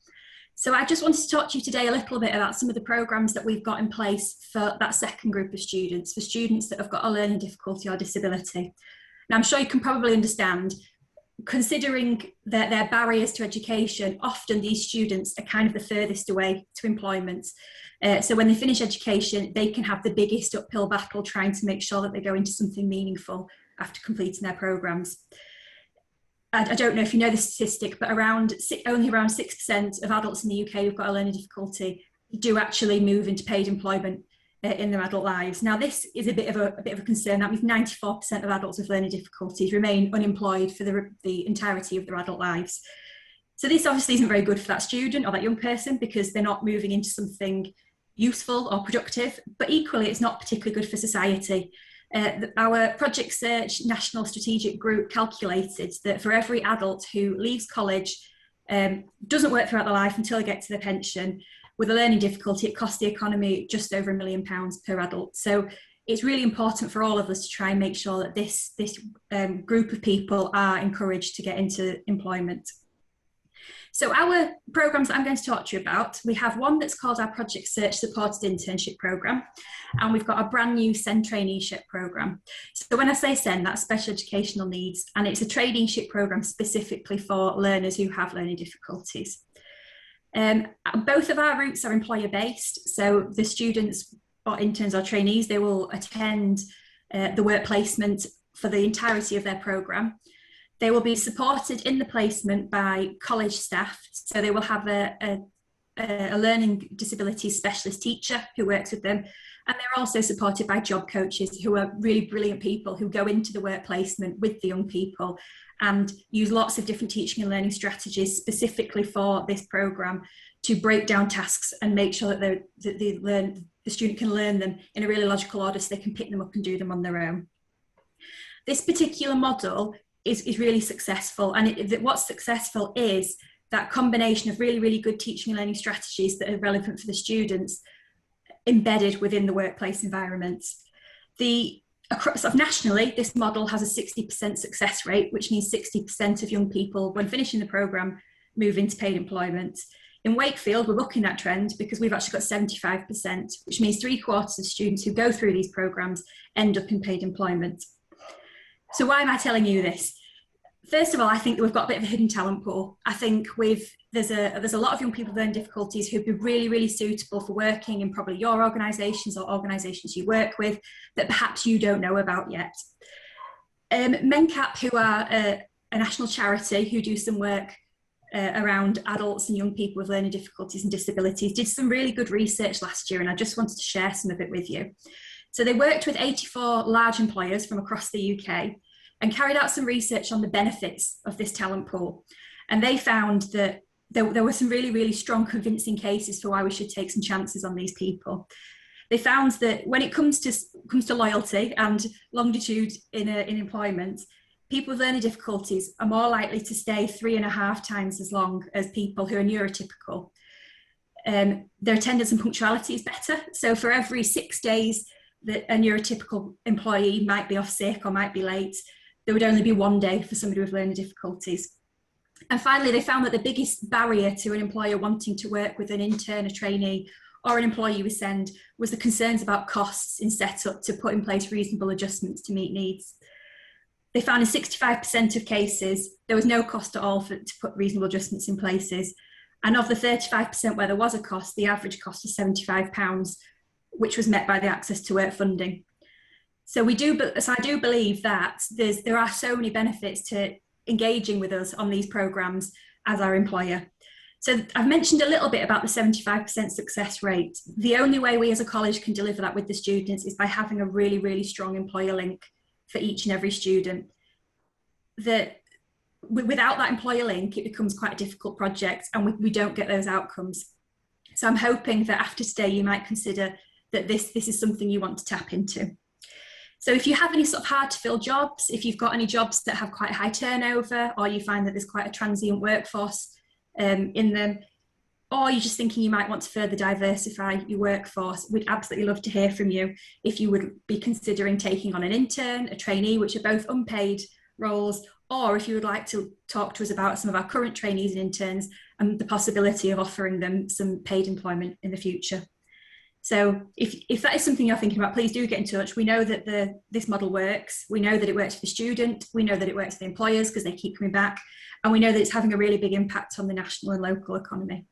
So I just wanted to talk to you today a little bit about some of the programmes that we've got in place for that second group of students, for students that have got a learning difficulty or disability. Now, I'm sure you can probably understand, considering their barriers to education, often these students are kind of the furthest away to employment. So when they finish education, they can have the biggest uphill battle trying to make sure that they go into something meaningful after completing their programmes. I don't know if you know the statistic, but only around 6% of adults in the UK who've got a learning difficulty do actually move into paid employment in their adult lives. Now, this is a bit of a concern. That means 94% of adults with learning difficulties remain unemployed for the entirety of their adult lives. So this obviously isn't very good for that student or that young person, because they're not moving into something useful or productive, but equally it's not particularly good for society. Our Project Search National Strategic Group calculated that for every adult who leaves college, doesn't work throughout their life until they get to their pension, with a learning difficulty, it costs the economy just over £1 million per adult. So it's really important for all of us to try and make sure that this group of people are encouraged to get into employment. So our programmes that I'm going to talk to you about, we have one that's called our Project Search Supported Internship Programme, and we've got a brand new SEND Traineeship Programme. So when I say SEND, that's Special Educational Needs, and it's a traineeship programme specifically for learners who have learning difficulties. Both of our routes are employer-based, so the students or interns or trainees, they will attend the work placement for the entirety of their programme. They will be supported in the placement by college staff, so they will have a learning disability specialist teacher who works with them, and they're also supported by job coaches who are really brilliant people who go into the work placement with the young people and use lots of different teaching and learning strategies specifically for this programme to break down tasks and make sure that the student can learn them in a really logical order so they can pick them up and do them on their own. This particular model is really successful, and what's successful is that combination of really, really good teaching and learning strategies that are relevant for the students embedded within the workplace environments. Nationally, this model has a 60% success rate, which means 60% of young people, when finishing the programme, move into paid employment. In Wakefield, we're bucking that trend because we've actually got 75%, which means 3/4 of students who go through these programmes end up in paid employment. So why am I telling you this? First of all, I think that we've got a bit of a hidden talent pool. I think there's a lot of young people with learning difficulties who'd be really, really suitable for working in probably your organisations or organisations you work with that perhaps you don't know about yet. MENCAP, who are a national charity who do some work around adults and young people with learning difficulties and disabilities, did some really good research last year, and I just wanted to share some of it with you. So they worked with 84 large employers from across the UK and carried out some research on the benefits of this talent pool. And they found that there were some really, really strong convincing cases for why we should take some chances on these people. They found that when it comes to loyalty and longitude in employment, people with learning difficulties are more likely to stay 3.5 times as long as people who are neurotypical. Their attendance and punctuality is better. So for every 6 days that a neurotypical employee might be off sick or might be late, there would only be 1 day for somebody with learning difficulties. And finally, they found that the biggest barrier to an employer wanting to work with an intern, a trainee, or an employee with SEND was the concerns about costs in setup to put in place reasonable adjustments to meet needs. They found in 65% of cases, there was no cost at all to put reasonable adjustments in places. And of the 35% where there was a cost, the average cost was £75, which was met by the Access to Work funding. So I do believe that there are so many benefits to engaging with us on these programmes as our employer. So I've mentioned a little bit about the 75% success rate. The only way we as a college can deliver that with the students is by having a really, really strong employer link for each and every student. Without that employer link, it becomes quite a difficult project and we don't get those outcomes. So I'm hoping that after today, you might consider that this is something you want to tap into. So if you have any sort of hard to fill jobs, if you've got any jobs that have quite a high turnover, or you find that there's quite a transient workforce in them, or you're just thinking you might want to further diversify your workforce, we'd absolutely love to hear from you if you would be considering taking on an intern, a trainee, which are both unpaid roles, or if you would like to talk to us about some of our current trainees and interns and the possibility of offering them some paid employment in the future. So if that is something you're thinking about, please do get in touch. We know that this model works. We know that it works for the student. We know that it works for the employers because they keep coming back. And we know that it's having a really big impact on the national and local economy.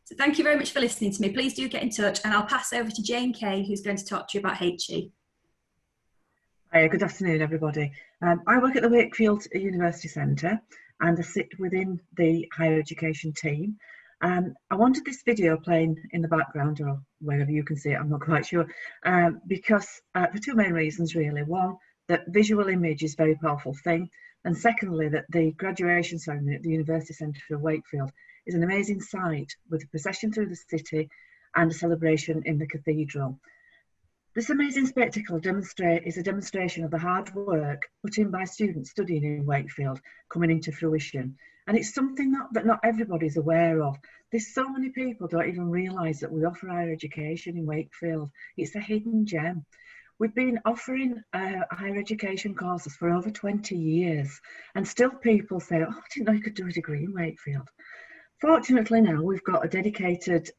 So thank you very much for listening to me. Please do get in touch, and I'll pass over to Jane Kay, who's going to talk to you about HE. Hi, good afternoon, everybody. I work at the Wakefield University Centre and I sit within the higher education team. I wanted this video playing in the background, or wherever you can see it, I'm not quite sure, because for two main reasons really. One, that visual image is a very powerful thing, and secondly, that the graduation ceremony at the University Centre for Wakefield is an amazing sight with a procession through the city and a celebration in the cathedral. This amazing spectacle is a demonstration of the hard work put in by students studying in Wakefield coming into fruition. And it's something that not everybody's aware of. There's so many people don't even realise that we offer higher education in Wakefield. It's a hidden gem. We've been offering higher education courses for over 20 years, and still people say, oh, I didn't know you could do a degree in Wakefield. Fortunately now we've got a dedicated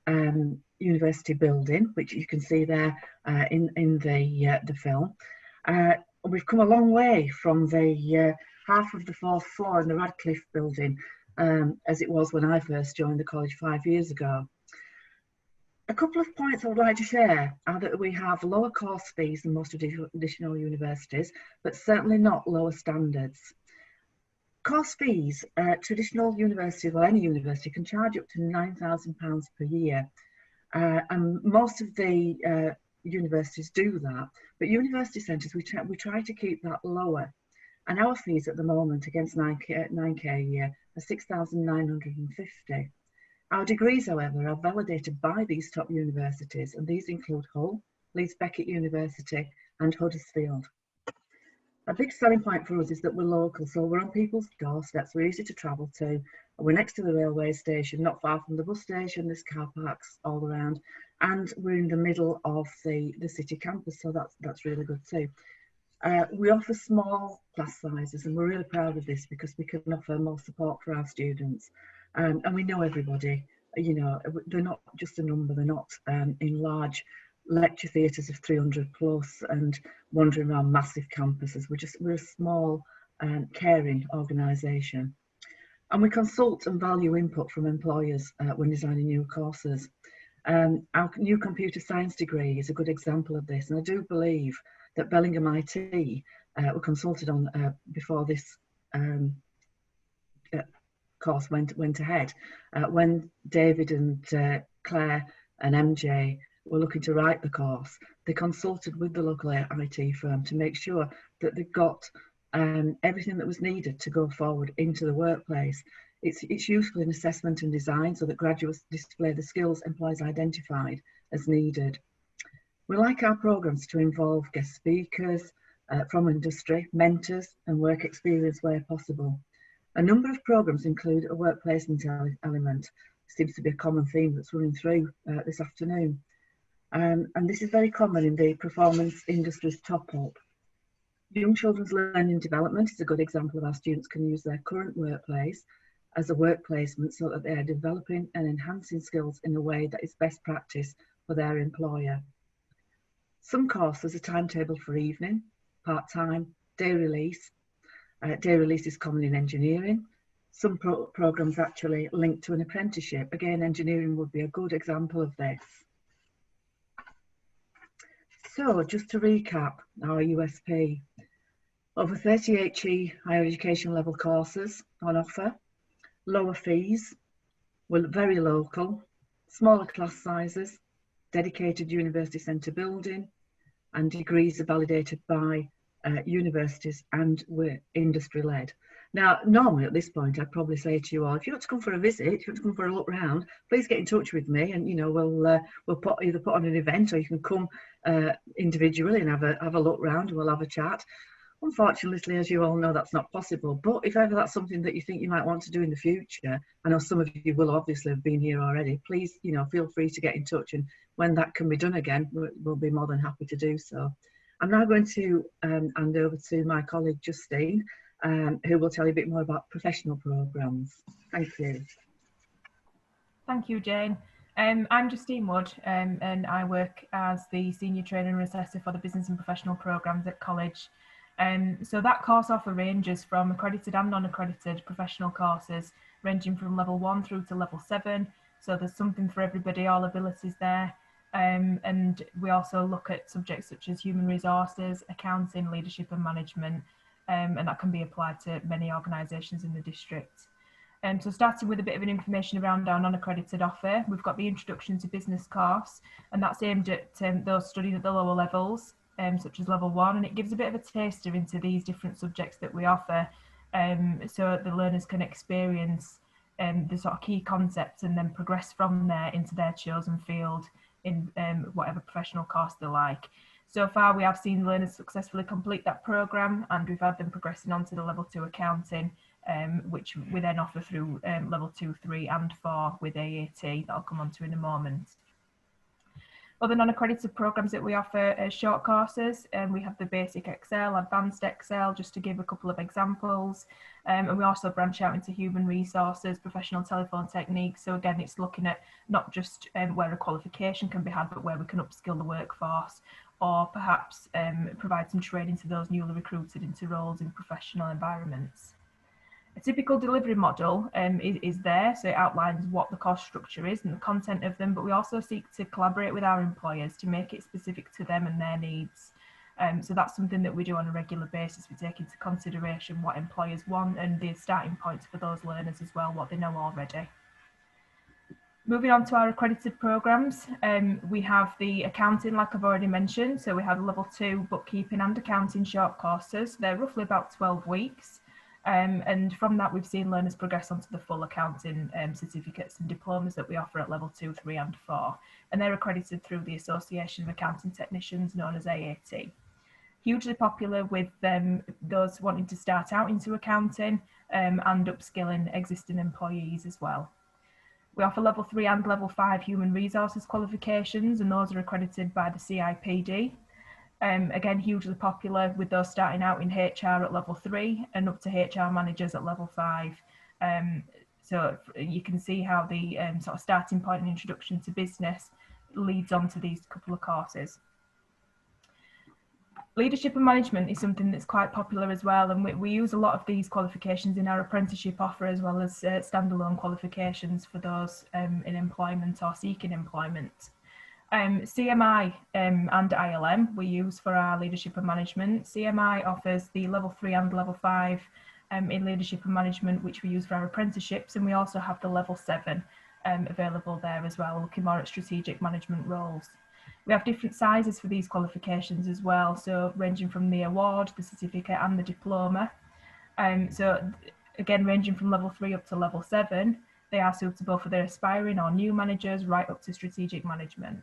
university building, which you can see there in the film. We've come a long way from the half of the 4th floor in the Radcliffe building, as it was when I first joined the college 5 years ago. A couple of points I would like to share are that we have lower course fees than most traditional universities, but certainly not lower standards. Course fees, traditional universities, or any university, can charge up to £9,000 per year. And most of the universities do that. But university centres, we try to keep that lower. And our fees at the moment against 9K a year are £6,950. Our degrees, however, are validated by these top universities, and these include Hull, Leeds Beckett University and Huddersfield. A big selling point for us is that we're local, so we're on people's doorsteps, we're easy to travel to, we're next to the railway station, not far from the bus station, there's car parks all around, and we're in the middle of the city campus, so that's really good too. We offer small class sizes, and we're really proud of this because we can offer more support for our students. And we know everybody, you know, they're not just a number, they're not in large lecture theatres of 300 plus and wandering around massive campuses. We're a small caring organisation. And we consult and value input from employers when designing new courses. Our new computer science degree is a good example of this, and I do believe that Bellingham IT were consulted on before this course went ahead. When David and Claire and MJ were looking to write the course, they consulted with the local IT firm to make sure that they got everything that was needed to go forward into the workplace. It's useful in assessment and design so that graduates display the skills employers identified as needed. We like our programmes to involve guest speakers from industry, mentors and work experience where possible. A number of programmes include a work placement element. Seems to be a common theme that's running through this afternoon. And this is very common in the performance industry's top up. Young Children's Learning and Development is a good example of how students can use their current workplace as a work placement so that they are developing and enhancing skills in a way that is best practice for their employer. Some courses are timetabled for evening, part-time, day release. Day release is common in engineering. Some programmes actually linked to an apprenticeship. Again, engineering would be a good example of this. So just to recap our USP, over 30 HE higher education level courses on offer, lower fees, we're very local, smaller class sizes, dedicated university centre building, and degrees are validated by universities, and we're industry led. Now, normally at this point, I'd probably say to you all, if you want to come for a visit, if you want to come for a look round, please get in touch with me, and you know we'll either put on an event, or you can come individually and have a look round, and we'll have a chat. Unfortunately, as you all know, that's not possible. But if ever that's something that you think you might want to do in the future, I know some of you will obviously have been here already. Please, you know, feel free to get in touch, and when that can be done again, we'll be more than happy to do so. I'm now going to hand over to my colleague Justine, who will tell you a bit more about professional programmes. Thank you. Thank you, Jane. I'm Justine Wood, and I work as the Senior Trainer and Assessor for the Business and Professional Programmes at college. So that course offer ranges from accredited and non-accredited professional courses, ranging from level 1 through to level 7. So there's something for everybody, all abilities there. And we also look at subjects such as human resources, accounting, leadership and management, and that can be applied to many organisations in the district. So starting with a bit of an information around our non-accredited offer, we've got the Introduction to Business course, and that's aimed at those studying at the lower levels, such as level 1, and it gives a bit of a taster into these different subjects that we offer, so the learners can experience the sort of key concepts and then progress from there into their chosen field in whatever professional course they like. So far, we have seen learners successfully complete that programme, and we've had them progressing on to the level 2 accounting, which we then offer through level 2, 3 and 4 with AAT that I'll come on to in a moment. Other non-accredited programmes that we offer are short courses, and we have the basic Excel, advanced Excel, just to give a couple of examples. And we also branch out into human resources, professional telephone techniques. So again, it's looking at not just where a qualification can be had, but where we can upskill the workforce, or perhaps provide some training to those newly recruited into roles in professional environments. A typical delivery model is there, so it outlines what the cost structure is and the content of them, but we also seek to collaborate with our employers to make it specific to them and their needs. So that's something that we do on a regular basis. We take into consideration what employers want and the starting points for those learners as well, what they know already. Moving on to our accredited programmes, we have the accounting, like I've already mentioned. So we have level 2 bookkeeping and accounting short courses. They're roughly about 12 weeks. And from that, we've seen learners progress onto the full accounting certificates and diplomas that we offer at level 2, 3 and 4. And they're accredited through the Association of Accounting Technicians, known as AAT. Hugely popular with those wanting to start out into accounting and upskilling existing employees as well. We offer level 3 and level 5 human resources qualifications, and those are accredited by the CIPD. Again, hugely popular with those starting out in HR at level 3 and up to HR managers at level 5. So you can see how the sort of starting point and introduction to business leads on to these couple of courses. Leadership and management is something that's quite popular as well, and we use a lot of these qualifications in our apprenticeship offer, as well as standalone qualifications for those in employment or seeking employment. CMI and ILM we use for our leadership and management. CMI offers the level 3 and level 5 in leadership and management, which we use for our apprenticeships, and we also have the level 7 available there as well, looking more at strategic management roles. We have different sizes for these qualifications as well, so ranging from the award, the certificate and the diploma. So again, ranging from level 3 up to level 7, they are suitable for their aspiring or new managers right up to strategic management.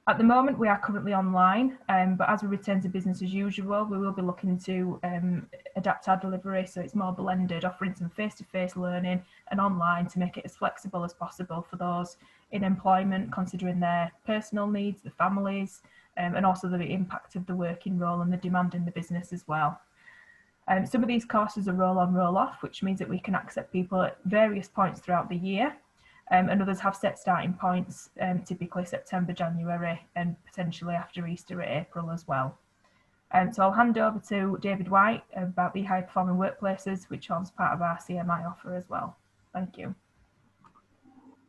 At the moment, we are currently online, but as we return to business as usual, we will be looking to adapt our delivery so it's more blended, offering some face-to-face learning and online to make it as flexible as possible for those in employment, considering their personal needs, the families, and also the impact of the working role and the demand in the business as well. Some of these courses are roll-on, roll-off, which means that we can accept people at various points throughout the year. And others have set starting points, typically September, January, and potentially after Easter at April as well. So I'll hand over to David White about the high performing workplaces, which forms part of our CMI offer as well. Thank you.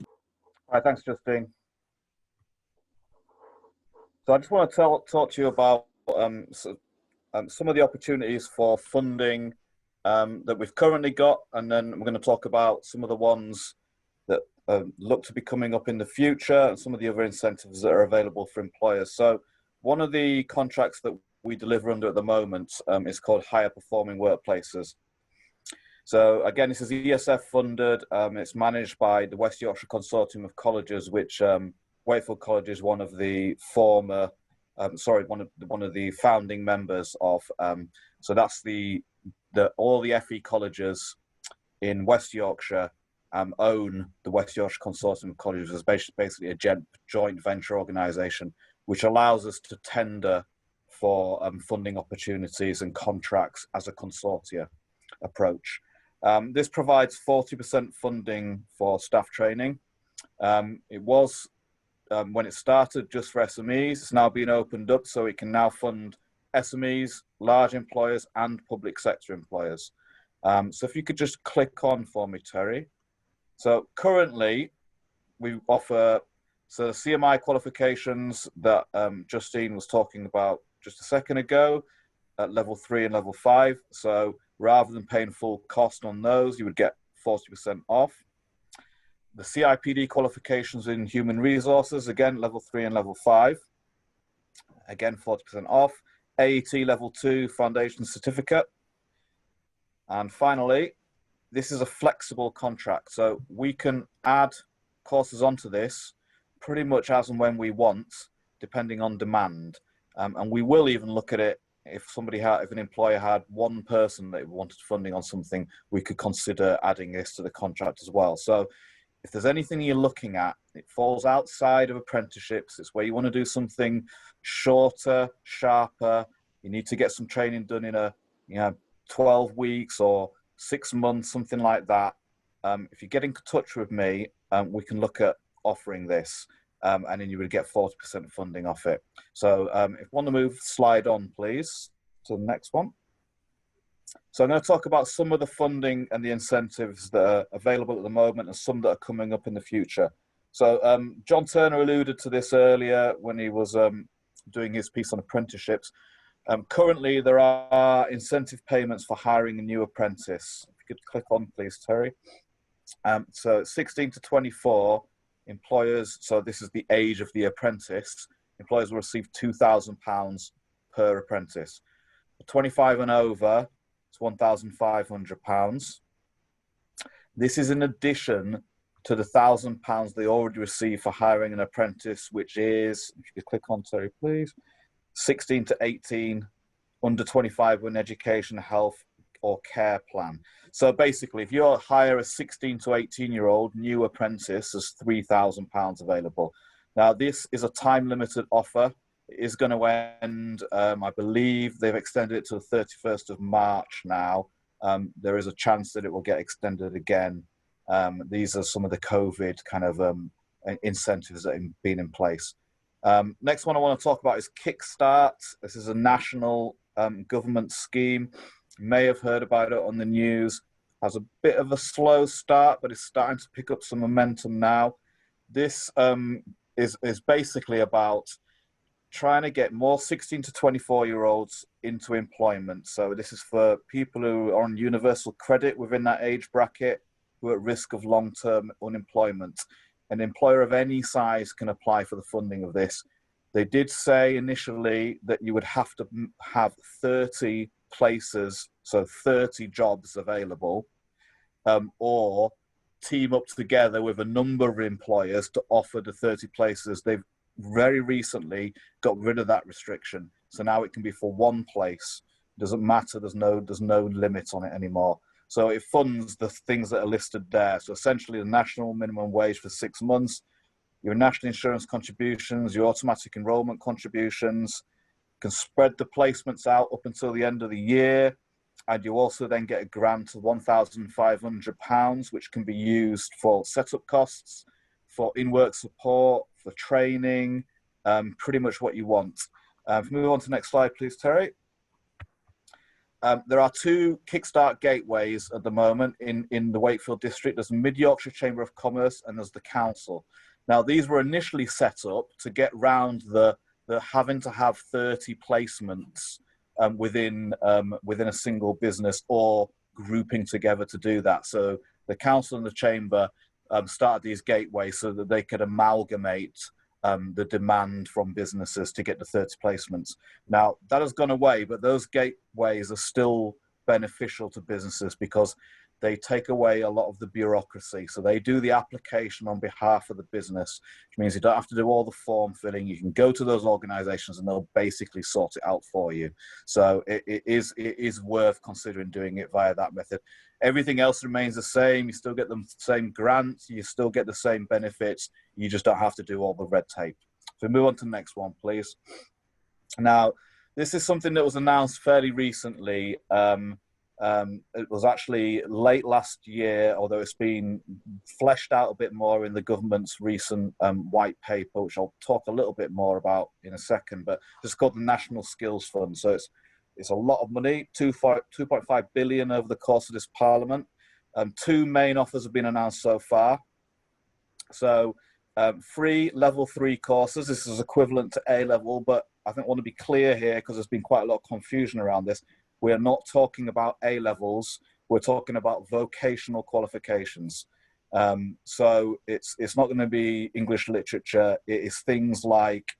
All right, thanks, Justine. So I just want to talk to you about some of the opportunities for funding that we've currently got, and then we're going to talk about some of the ones that look to be coming up in the future and some of the other incentives that are available for employers. So one of the contracts that we deliver under at the moment is called Higher Performing Workplaces. So again, this is ESF funded. It's managed by the West Yorkshire Consortium of Colleges, which Wakefield College is one of the former, one of the founding members of. So that's all the FE colleges in West Yorkshire own the West Yorkshire Consortium of Colleges as basically a joint venture organisation, which allows us to tender for funding opportunities and contracts as a consortia approach. This provides 40% funding for staff training. It was, when it started, just for SMEs. It's now been opened up so it can now fund SMEs, large employers and public sector employers. So if you could just click on for me, Terry. So currently we offer CMI qualifications that Justine was talking about just a second ago at level 3 and level 5. So rather than paying full cost on those, you would get 40% off. The CIPD qualifications in human resources, again, level 3 and level 5, again, 40% off. AET level 2 foundation certificate. And finally, this is a flexible contract. So we can add courses onto this pretty much as and when we want, depending on demand. And we will even look at it if if an employer had one person that wanted funding on something, we could consider adding this to the contract as well. So if there's anything you're looking at, it falls outside of apprenticeships, it's where you want to do something shorter, sharper, you need to get some training done in 12 weeks or 6 months, something like that. If you get in touch with me, we can look at offering this, and then you would get 40% funding off it. So if you want to move slide on, please, to the next one. So I'm going to talk about some of the funding and the incentives that are available at the moment and some that are coming up in the future. So John Turner alluded to this earlier when he was doing his piece on apprenticeships. Currently, there are incentive payments for hiring a new apprentice. If you could click on, please, Terry. So 16 to 24 employers, so this is the age of the apprentice, employers will receive £2,000 per apprentice. For 25 and over, it's £1,500. This is in addition to the £1,000 they already receive for hiring an apprentice, which is, if you could click on, Terry, please, 16 to 18, under 25 with an education, health or care plan. So basically, if you hire a 16 to 18-year-old new apprentice, there's £3,000 available. Now, this is a time-limited offer. It is going to end, I believe they've extended it to the 31st of March now. There is a chance that it will get extended again. These are some of the COVID kind of incentives that have been in place. Next one I want to talk about is Kickstart. This is a national government scheme. You may have heard about it on the news. Has a bit of a slow start, but it's starting to pick up some momentum now. This is basically about trying to get more 16 to 24-year-olds into employment. So this is for people who are on universal credit within that age bracket, who are at risk of long-term unemployment. An employer of any size can apply for the funding of this. They did say initially that you would have to have 30 places, so 30 jobs available, or team up together with a number of employers to offer the 30 places. They've very recently got rid of that restriction. So now it can be for one place. It doesn't matter, there's no limit on it anymore. So it funds the things that are listed there. So essentially the national minimum wage for 6 months, your national insurance contributions, your automatic enrolment contributions, can spread the placements out up until the end of the year. And you also then get a grant of £1,500, which can be used for setup costs, for in-work support, for training, pretty much what you want. If we move on to the next slide, please, Terry. There are 2 Kickstart gateways at the moment in the Wakefield district. There's the Mid-Yorkshire Chamber of Commerce and there's the council. Now, these were initially set up to get round the having to have 30 placements within a single business or grouping together to do that. So the council and the chamber started these gateways so that they could amalgamate the demand from businesses to get the 30 placements. Now, that has gone away, but those gateways are still beneficial to businesses because they take away a lot of the bureaucracy. So they do the application on behalf of the business, which means you don't have to do all the form filling. You can go to those organizations and they'll basically sort it out for you. So it is worth considering doing it via that method. Everything else remains the same. You still get the same grants. You still get the same benefits. You just don't have to do all the red tape. So move on to the next one, please. Now, this is something that was announced fairly recently. It was actually late last year, although it's been fleshed out a bit more in the government's recent white paper, which I'll talk a little bit more about in a second, but it's called the National Skills Fund. So it's a lot of money, 2.5 billion over the course of this parliament. 2 main offers have been announced so far. So free level 3 courses, this is equivalent to A-level, but I think I want to be clear here because there's been quite a lot of confusion around this. We're not talking about A-levels, we're talking about vocational qualifications. So it's not going to be English literature, it is things like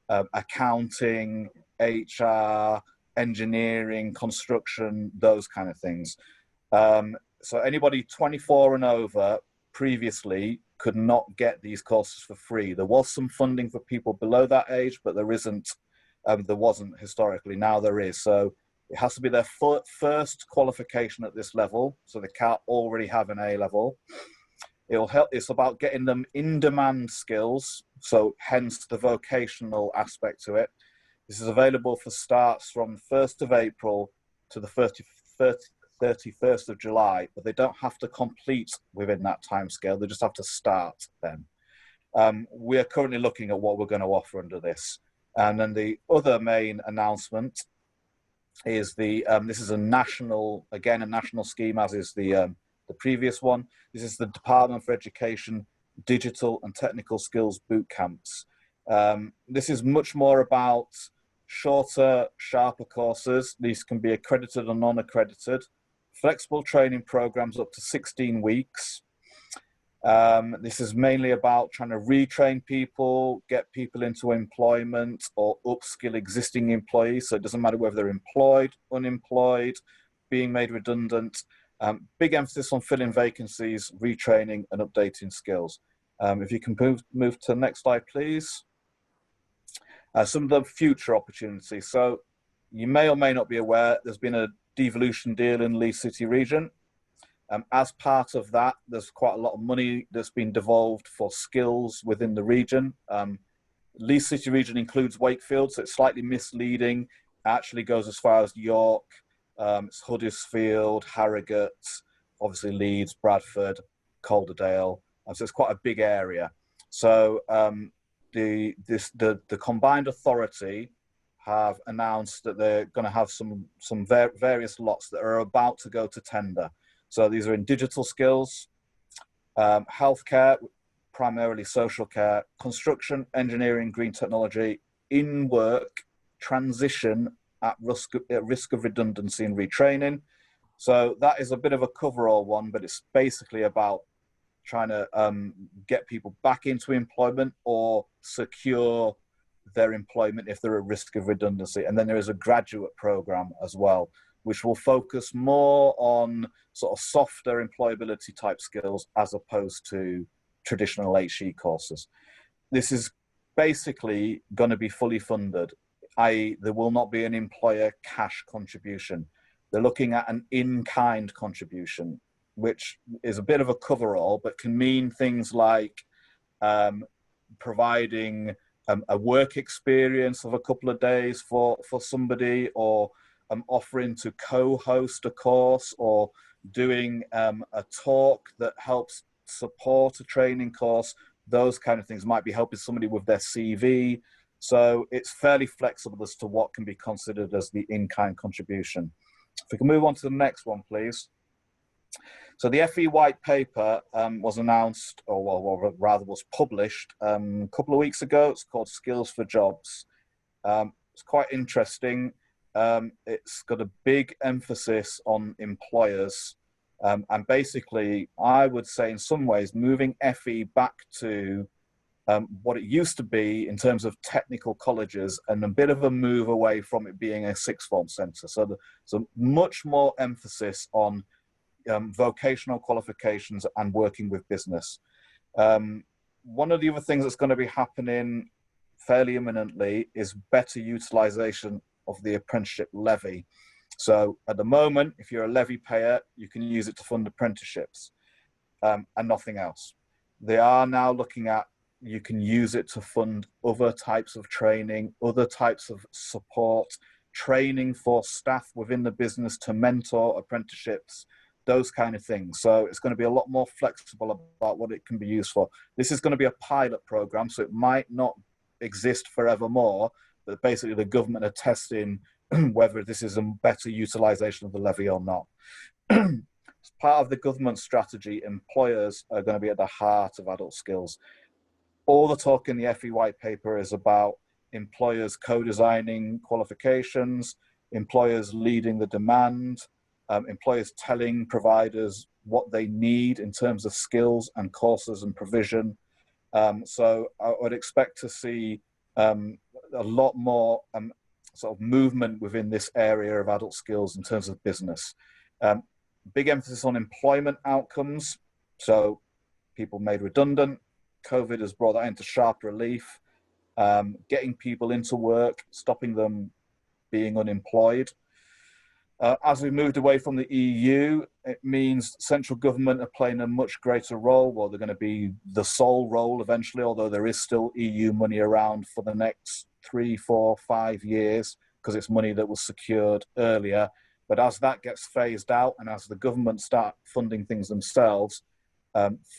accounting, HR, engineering, construction, those kind of things. So anybody 24 and over previously could not get these courses for free. There was some funding for people below that age, but there isn't There wasn't historically, now there is. So it has to be their first qualification at this level, so they can't already have an A level. It'll help. It's about getting them in-demand skills, so hence the vocational aspect to it. This is available for starts from 1st of April to the 31st of July, but they don't have to complete within that timescale. They just have to start then. We are currently looking at what we're going to offer under this. And then the other main announcement is this is a national scheme, as is the previous one. This is the Department for Education Digital and Technical Skills Boot Camps. This is much more about shorter, sharper courses. These can be accredited or non-accredited. Flexible training programs up to 16 weeks. This is mainly about trying to retrain people, get people into employment or upskill existing employees. So it doesn't matter whether they're employed, unemployed, being made redundant. Big emphasis on filling vacancies, retraining and updating skills. If you can move to the next slide, please. Some of the future opportunities. So you may or may not be aware, there's been a devolution deal in Leeds City region. As part of that, there's quite a lot of money that's been devolved for skills within the region. Leeds City region includes Wakefield, so it's slightly misleading. It actually goes as far as York, it's Huddersfield, Harrogate, obviously Leeds, Bradford, Calderdale. So it's quite a big area. So the combined authority have announced that they're going to have some various lots that are about to go to tender. So these are in digital skills, healthcare, primarily social care, construction, engineering, green technology, in work, transition at risk of redundancy and retraining. So that is a bit of a coverall one, but it's basically about trying to get people back into employment or secure their employment if they're at risk of redundancy. And then there is a graduate program as well, which will focus more on sort of softer employability type skills as opposed to traditional HE courses. This is basically going to be fully funded, i.e. there will not be an employer cash contribution. They're looking at an in-kind contribution, which is a bit of a coverall, but can mean things like providing a work experience of a couple of days for somebody, or offering to co-host a course, or doing a talk that helps support a training course. Those kind of things might be helping somebody with their CV. So it's fairly flexible as to what can be considered as the in-kind contribution. If we can move on to the next one, please. So the FE white paper was announced, or rather was published a couple of weeks ago. It's called Skills for Jobs. It's quite interesting. It's got a big emphasis on employers, and basically I would say in some ways moving FE back to what it used to be in terms of technical colleges, and a bit of a move away from it being a sixth form centre. So there's much more emphasis on vocational qualifications and working with business. One of the other things that's going to be happening fairly imminently is better utilisation of the apprenticeship levy. So at the moment, if you're a levy payer, you can use it to fund apprenticeships and nothing else. They are now looking at, you can use it to fund other types of training, other types of support, training for staff within the business to mentor apprenticeships, those kind of things. So it's going to be a lot more flexible about what it can be used for. This is going to be a pilot program, so it might not exist forevermore, but basically the government are testing whether this is a better utilisation of the levy or not. As part of the government strategy, employers are going to be at the heart of adult skills. All the talk in the FE white paper is about employers co-designing qualifications, employers leading the demand, employers telling providers what they need in terms of skills and courses and provision. So I would expect to see a lot more sort of movement within this area of adult skills in terms of business. Big emphasis on employment outcomes. So people made redundant, COVID has brought that into sharp relief. getting people into work, stopping them being unemployed. As we moved away from the EU, it means central government are playing a much greater role. Well, they're going to be the sole role eventually, although there is still EU money around for the next 3, 4, 5 years, because it's money that was secured earlier. But as that gets phased out and as the government start funding things themselves,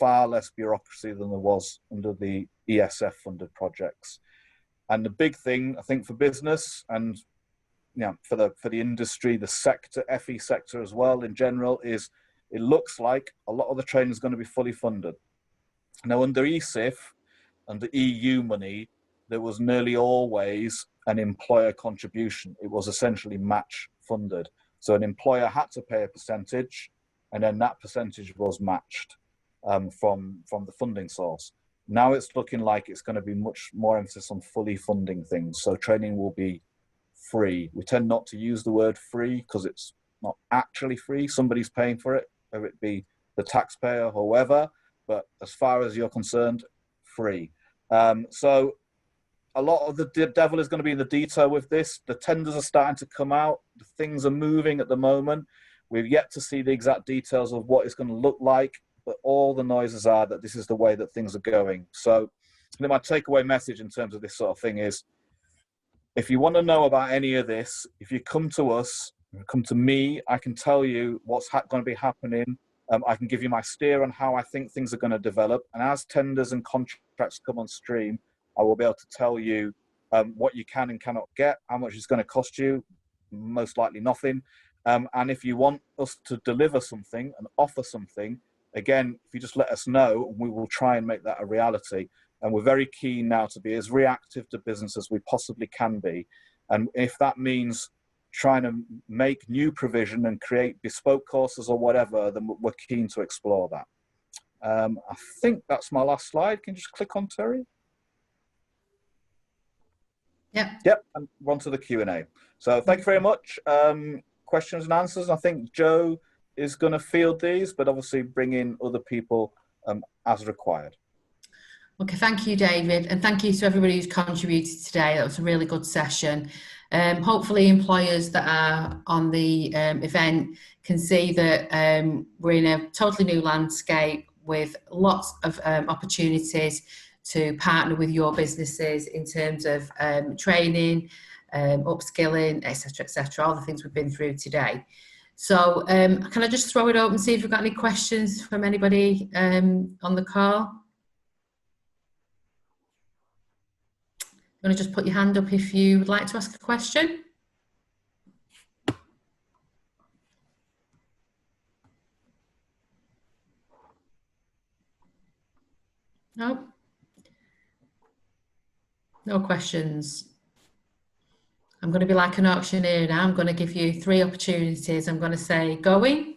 far less bureaucracy than there was under the ESF funded projects. And the big thing, I think, for business and for the industry, the sector, FE sector as well in general, is it looks like a lot of the training is going to be fully funded. Now, under ESIF, under EU money, there was nearly always an employer contribution. It was essentially match funded. So an employer had to pay a percentage, and then that percentage was matched from the funding source. Now it's looking like it's going to be much more emphasis on fully funding things. So training will be free. We tend not to use the word free because it's not actually free. Somebody's paying for it, whether it be the taxpayer or whoever, but as far as you're concerned, free. So a lot of the devil is going to be in the detail with this. The tenders are starting to come out. The things are moving at the moment. We've yet to see the exact details of what it's going to look like, but all the noises are that this is the way that things are going. So my takeaway message in terms of this sort of thing is, if you want to know about any of this, if you come to us, come to me, I can tell you what's going to be happening. I can give you my steer on how I think things are going to develop. And as tenders and contracts come on stream, I will be able to tell you what you can and cannot get, how much it's going to cost you, most likely nothing. And if you want us to deliver something and offer something, again, if you just let us know, we will try and make that a reality. And we're very keen now to be as reactive to business as we possibly can be. And if that means trying to make new provision and create bespoke courses or whatever, then we're keen to explore that. I think that's my last slide. Can you just click on, Terry? Yep, and we're on to the Q&A. So thank you very much. Questions and answers. I think Joe is going to field these, but obviously bring in other people as required. Okay, thank you, David, and thank you to everybody who's contributed today. That was a really good session. Hopefully employers that are on the event can see that we're in a totally new landscape with lots of opportunities to partner with your businesses in terms of training, upskilling, etc., all the things we've been through today. So can I just throw it open and see if we've got any questions from anybody on the call? You want to just put your hand up if you would like to ask a question? No? No questions. I'm going to be like an auctioneer now. I'm going to give you 3 opportunities. I'm going to say, going.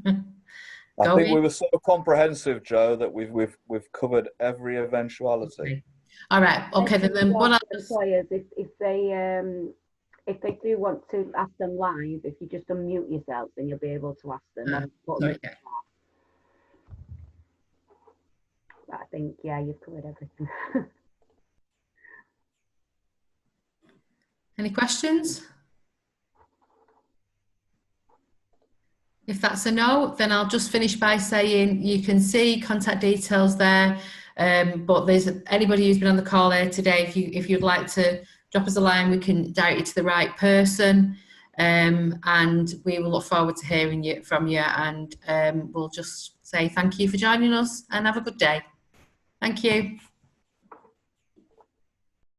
I think we were so comprehensive, Joe, that we've covered every eventuality. Okay. All right. Okay. Then what employers, if they do want to ask them live, if you just unmute yourself, then you'll be able to ask them. Sorry. But I think you've covered everything. Any questions? If that's a no, then I'll just finish by saying you can see contact details there. But there's anybody who's been on the call there today, if you'd like to drop us a line, we can direct you to the right person, and we will look forward to hearing from you, and we'll just say thank you for joining us and have a good day. Thank you.